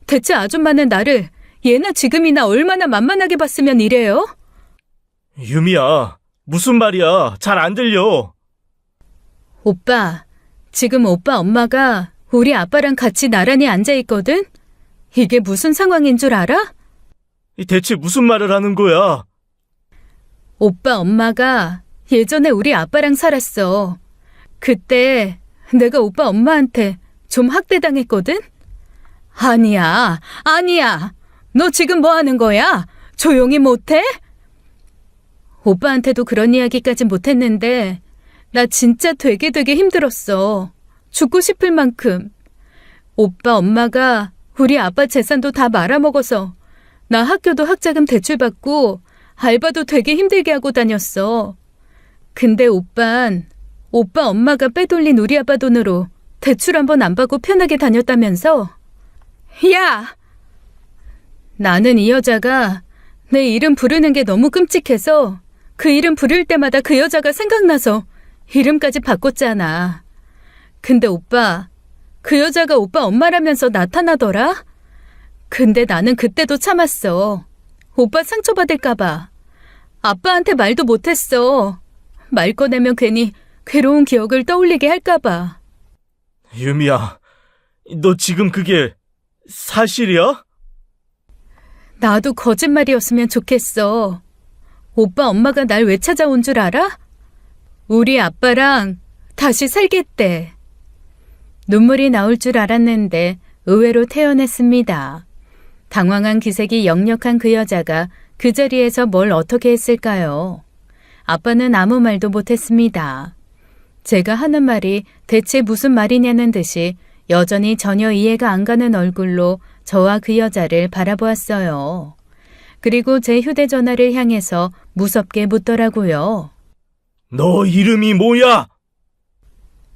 대체 아줌마는 나를 예나 지금이나 얼마나 만만하게 봤으면 이래요? 유미야, 무슨 말이야? 잘 안 들려. 오빠, 지금 오빠 엄마가 우리 아빠랑 같이 나란히 앉아 있거든? 이게 무슨 상황인 줄 알아? 대체 무슨 말을 하는 거야? 오빠 엄마가 예전에 우리 아빠랑 살았어. 그때 내가 오빠 엄마한테 좀 학대당했거든? 아니야. 너 지금 뭐 하는 거야? 조용히 못해? 오빠한테도 그런 이야기까진 못했는데 나 진짜 되게 힘들었어. 죽고 싶을 만큼. 오빠 엄마가 우리 아빠 재산도 다 말아먹어서 나 학교도 학자금 대출받고 알바도 되게 힘들게 하고 다녔어. 근데 오빠 엄마가 빼돌린 우리 아빠 돈으로 대출 한 번 안 받고 편하게 다녔다면서? 야! 나는 이 여자가 내 이름 부르는 게 너무 끔찍해서 그 이름 부를 때마다 그 여자가 생각나서 이름까지 바꿨잖아. 근데 오빠, 그 여자가 오빠 엄마라면서 나타나더라? 근데 나는 그때도 참았어. 오빠 상처받을까봐. 아빠한테 말도 못했어. 말 꺼내면 괜히 괴로운 기억을 떠올리게 할까봐. 유미야, 너 지금 그게 사실이야? 나도 거짓말이었으면 좋겠어. 오빠 엄마가 날 왜 찾아온 줄 알아? 우리 아빠랑 다시 살겠대. 눈물이 나올 줄 알았는데 의외로 태연했습니다. 당황한 기색이 역력한 그 여자가 그 자리에서 뭘 어떻게 했을까요? 아빠는 아무 말도 못했습니다. 제가 하는 말이 대체 무슨 말이냐는 듯이 여전히 전혀 이해가 안 가는 얼굴로 저와 그 여자를 바라보았어요. 그리고 제 휴대전화를 향해서 무섭게 묻더라고요. 너 이름이 뭐야?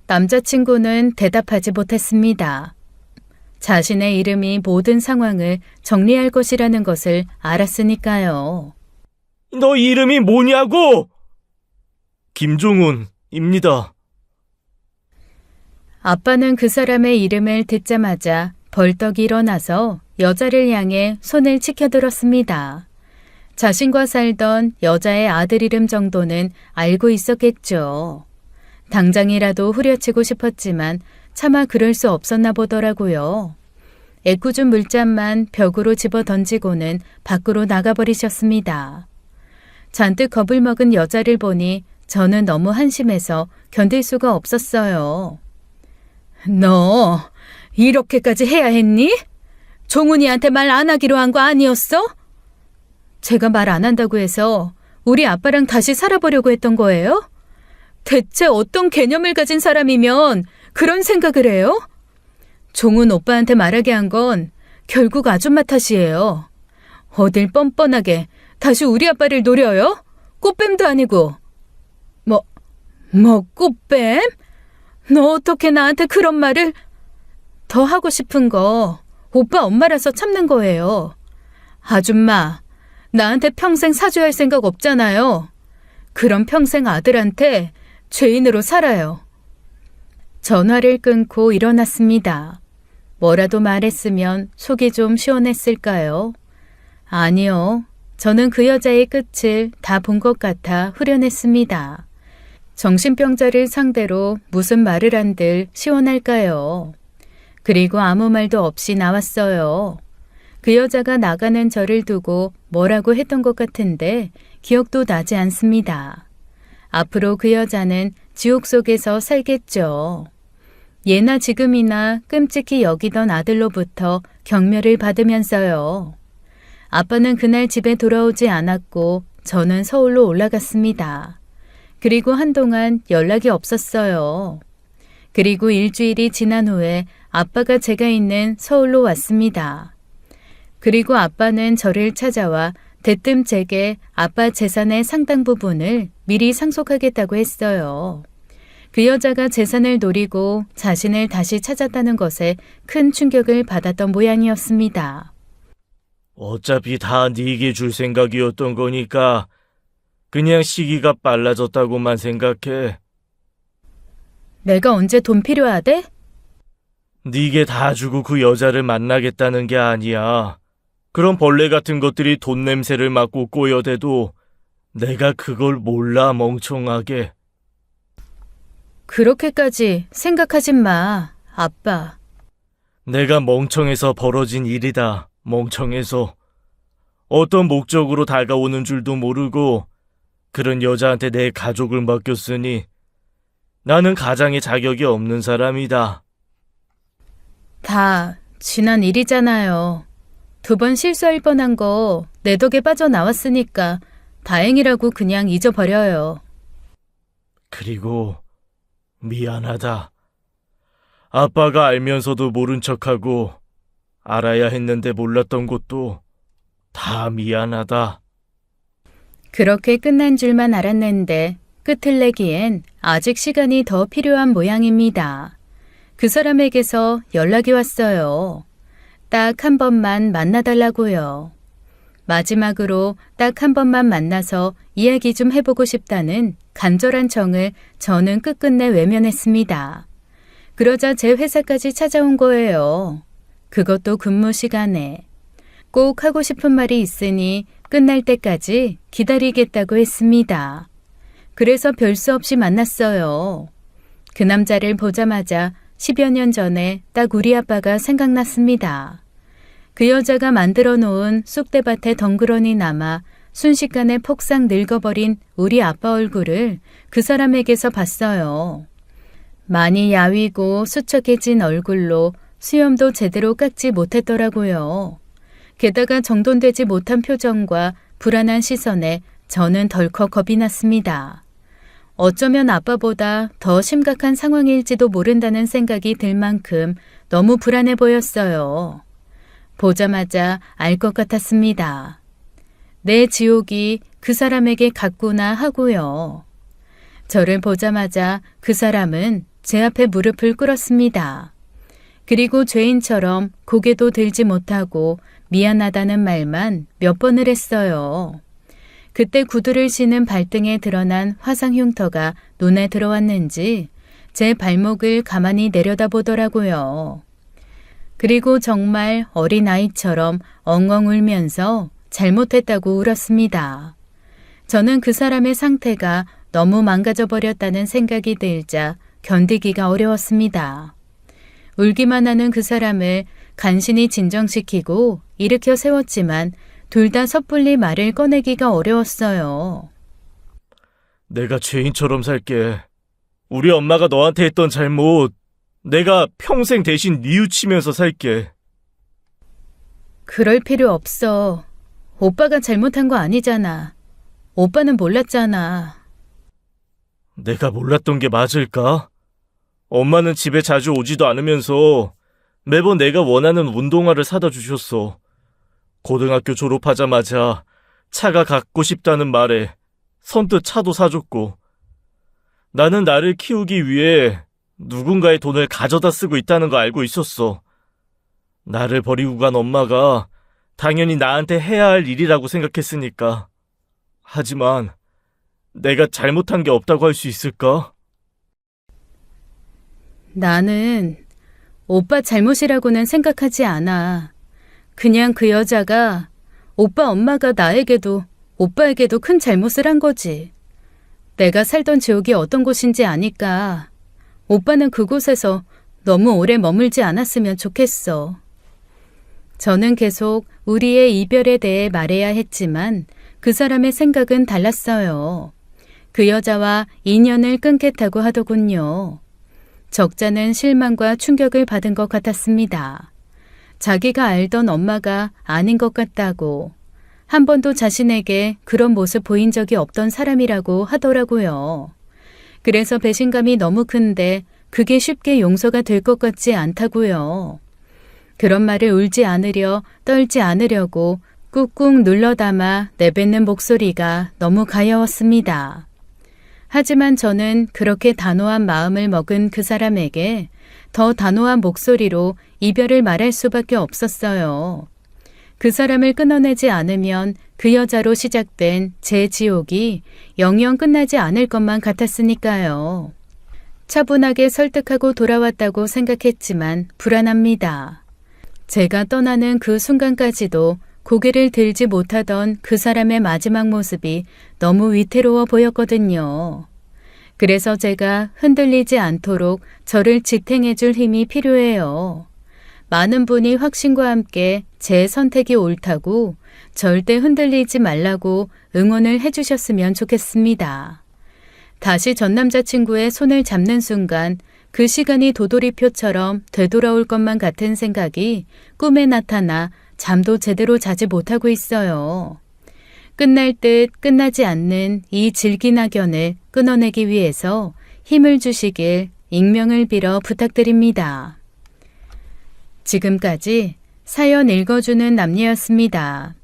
남자친구는 대답하지 못했습니다. 자신의 이름이 모든 상황을 정리할 것이라는 것을 알았으니까요. 너 이름이 뭐냐고? 김종훈입니다. 아빠는 그 사람의 이름을 듣자마자 벌떡 일어나서 여자를 향해 손을 치켜들었습니다. 자신과 살던 여자의 아들 이름 정도는 알고 있었겠죠. 당장이라도 후려치고 싶었지만 차마 그럴 수 없었나 보더라고요. 애꿎은 물잔만 벽으로 집어 던지고는 밖으로 나가버리셨습니다. 잔뜩 겁을 먹은 여자를 보니 저는 너무 한심해서 견딜 수가 없었어요. 너 이렇게까지 해야 했니? 종훈이한테 말 안 하기로 한 거 아니었어? 제가 말 안 한다고 해서 우리 아빠랑 다시 살아보려고 했던 거예요? 대체 어떤 개념을 가진 사람이면 그런 생각을 해요? 종훈 오빠한테 말하게 한 건 결국 아줌마 탓이에요. 어딜 뻔뻔하게 다시 우리 아빠를 노려요? 꽃뱀도 아니고. 꽃뱀? 너 어떻게 나한테 그런 말을? 더 하고 싶은 거 오빠 엄마라서 참는 거예요. 아줌마, 나한테 평생 사죄할 생각 없잖아요. 그럼 평생 아들한테 죄인으로 살아요. 전화를 끊고 일어났습니다. 뭐라도 말했으면 속이 좀 시원했을까요? 아니요. 저는 그 여자의 끝을 다 본 것 같아 후련했습니다. 정신병자를 상대로 무슨 말을 한들 시원할까요? 그리고 아무 말도 없이 나왔어요. 그 여자가 나가는 저를 두고 뭐라고 했던 것 같은데 기억도 나지 않습니다. 앞으로 그 여자는 지옥 속에서 살겠죠. 예나 지금이나 끔찍히 여기던 아들로부터 경멸을 받으면서요. 아빠는 그날 집에 돌아오지 않았고 저는 서울로 올라갔습니다. 그리고 한동안 연락이 없었어요. 그리고 일주일이 지난 후에 아빠가 제가 있는 서울로 왔습니다. 그리고 아빠는 저를 찾아와 대뜸 제게 아빠 재산의 상당 부분을 미리 상속하겠다고 했어요. 그 여자가 재산을 노리고 자신을 다시 찾았다는 것에 큰 충격을 받았던 모양이었습니다. 어차피 다 네게 줄 생각이었던 거니까 그냥 시기가 빨라졌다고만 생각해. 내가 언제 돈 필요하대? 네게 다 주고 그 여자를 만나겠다는 게 아니야. 그런 벌레 같은 것들이 돈 냄새를 맡고 꼬여대도 내가 그걸 몰라, 멍청하게. 그렇게까지 생각하진 마, 아빠. 내가 멍청해서 벌어진 일이다. 멍청해서. 어떤 목적으로 다가오는 줄도 모르고 그런 여자한테 내 가족을 맡겼으니 나는 가장의 자격이 없는 사람이다. 다 지난 일이잖아요. 2번 실수할 뻔한 거 내 덕에 빠져나왔으니까 다행이라고 그냥 잊어버려요. 그리고 미안하다. 아빠가 알면서도 모른 척하고 알아야 했는데 몰랐던 것도 다 미안하다. 그렇게 끝난 줄만 알았는데 끝을 내기엔 아직 시간이 더 필요한 모양입니다. 그 사람에게서 연락이 왔어요. 딱 한 번만 만나달라고요. 마지막으로 딱 한 번만 만나서 이야기 좀 해보고 싶다는 간절한 청을 저는 끝끝내 외면했습니다. 그러자 제 회사까지 찾아온 거예요. 그것도 근무 시간에. 꼭 하고 싶은 말이 있으니 끝날 때까지 기다리겠다고 했습니다. 그래서 별 수 없이 만났어요. 그 남자를 보자마자 10여 년 전에 딱 우리 아빠가 생각났습니다. 그 여자가 만들어 놓은 쑥대밭에 덩그러니 남아 순식간에 폭삭 늙어버린 우리 아빠 얼굴을 그 사람에게서 봤어요. 많이 야위고 수척해진 얼굴로 수염도 제대로 깎지 못했더라고요. 게다가 정돈되지 못한 표정과 불안한 시선에 저는 덜컥 겁이 났습니다. 어쩌면 아빠보다 더 심각한 상황일지도 모른다는 생각이 들 만큼 너무 불안해 보였어요. 보자마자 알 것 같았습니다. 내 지옥이 그 사람에게 갔구나 하고요. 저를 보자마자 그 사람은 제 앞에 무릎을 꿇었습니다. 그리고 죄인처럼 고개도 들지 못하고 미안하다는 말만 몇 번을 했어요. 그때 구두를 신은 발등에 드러난 화상 흉터가 눈에 들어왔는지 제 발목을 가만히 내려다보더라고요. 그리고 정말 어린아이처럼 엉엉 울면서 잘못했다고 울었습니다. 저는 그 사람의 상태가 너무 망가져버렸다는 생각이 들자 견디기가 어려웠습니다. 울기만 하는 그 사람을 간신히 진정시키고 일으켜 세웠지만 둘 다 섣불리 말을 꺼내기가 어려웠어요. 내가 죄인처럼 살게. 우리 엄마가 너한테 했던 잘못 내가 평생 대신 뉘우치면서 살게. 그럴 필요 없어. 오빠가 잘못한 거 아니잖아. 오빠는 몰랐잖아. 내가 몰랐던 게 맞을까? 엄마는 집에 자주 오지도 않으면서 매번 내가 원하는 운동화를 사다 주셨어. 고등학교 졸업하자마자 차가 갖고 싶다는 말에 선뜻 차도 사줬고, 나는 나를 키우기 위해 누군가의 돈을 가져다 쓰고 있다는 거 알고 있었어. 나를 버리고 간 엄마가 당연히 나한테 해야 할 일이라고 생각했으니까. 하지만 내가 잘못한 게 없다고 할 수 있을까? 나는 오빠 잘못이라고는 생각하지 않아. 그냥 그 여자가 오빠 엄마가 나에게도 오빠에게도 큰 잘못을 한 거지. 내가 살던 지옥이 어떤 곳인지 아니까 오빠는 그곳에서 너무 오래 머물지 않았으면 좋겠어. 저는 계속 우리의 이별에 대해 말해야 했지만 그 사람의 생각은 달랐어요. 그 여자와 인연을 끊겠다고 하더군요. 적잖은 실망과 충격을 받은 것 같았습니다. 자기가 알던 엄마가 아닌 것 같다고, 한 번도 자신에게 그런 모습 보인 적이 없던 사람이라고 하더라고요. 그래서 배신감이 너무 큰데 그게 쉽게 용서가 될 것 같지 않다고요. 그런 말을 울지 않으려 떨지 않으려고 꾹꾹 눌러 담아 내뱉는 목소리가 너무 가여웠습니다. 하지만 저는 그렇게 단호한 마음을 먹은 그 사람에게 더 단호한 목소리로 이별을 말할 수밖에 없었어요. 그 사람을 끊어내지 않으면 그 여자로 시작된 제 지옥이 영영 끝나지 않을 것만 같았으니까요. 차분하게 설득하고 돌아왔다고 생각했지만 불안합니다. 제가 떠나는 그 순간까지도 고개를 들지 못하던 그 사람의 마지막 모습이 너무 위태로워 보였거든요. 그래서 제가 흔들리지 않도록 저를 지탱해 줄 힘이 필요해요. 많은 분이 확신과 함께 제 선택이 옳다고 절대 흔들리지 말라고 응원을 해주셨으면 좋겠습니다. 다시 전 남자친구의 손을 잡는 순간 그 시간이 도돌이표처럼 되돌아올 것만 같은 생각이 꿈에 나타나 잠도 제대로 자지 못하고 있어요. 끝날 듯 끝나지 않는 이 질기나견을 끊어내기 위해서 힘을 주시길 익명을 빌어 부탁드립니다. 지금까지 사연 읽어주는 남녀였습니다.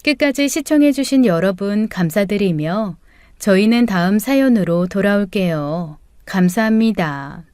끝까지 시청해주신 여러분 감사드리며 저희는 다음 사연으로 돌아올게요. 감사합니다.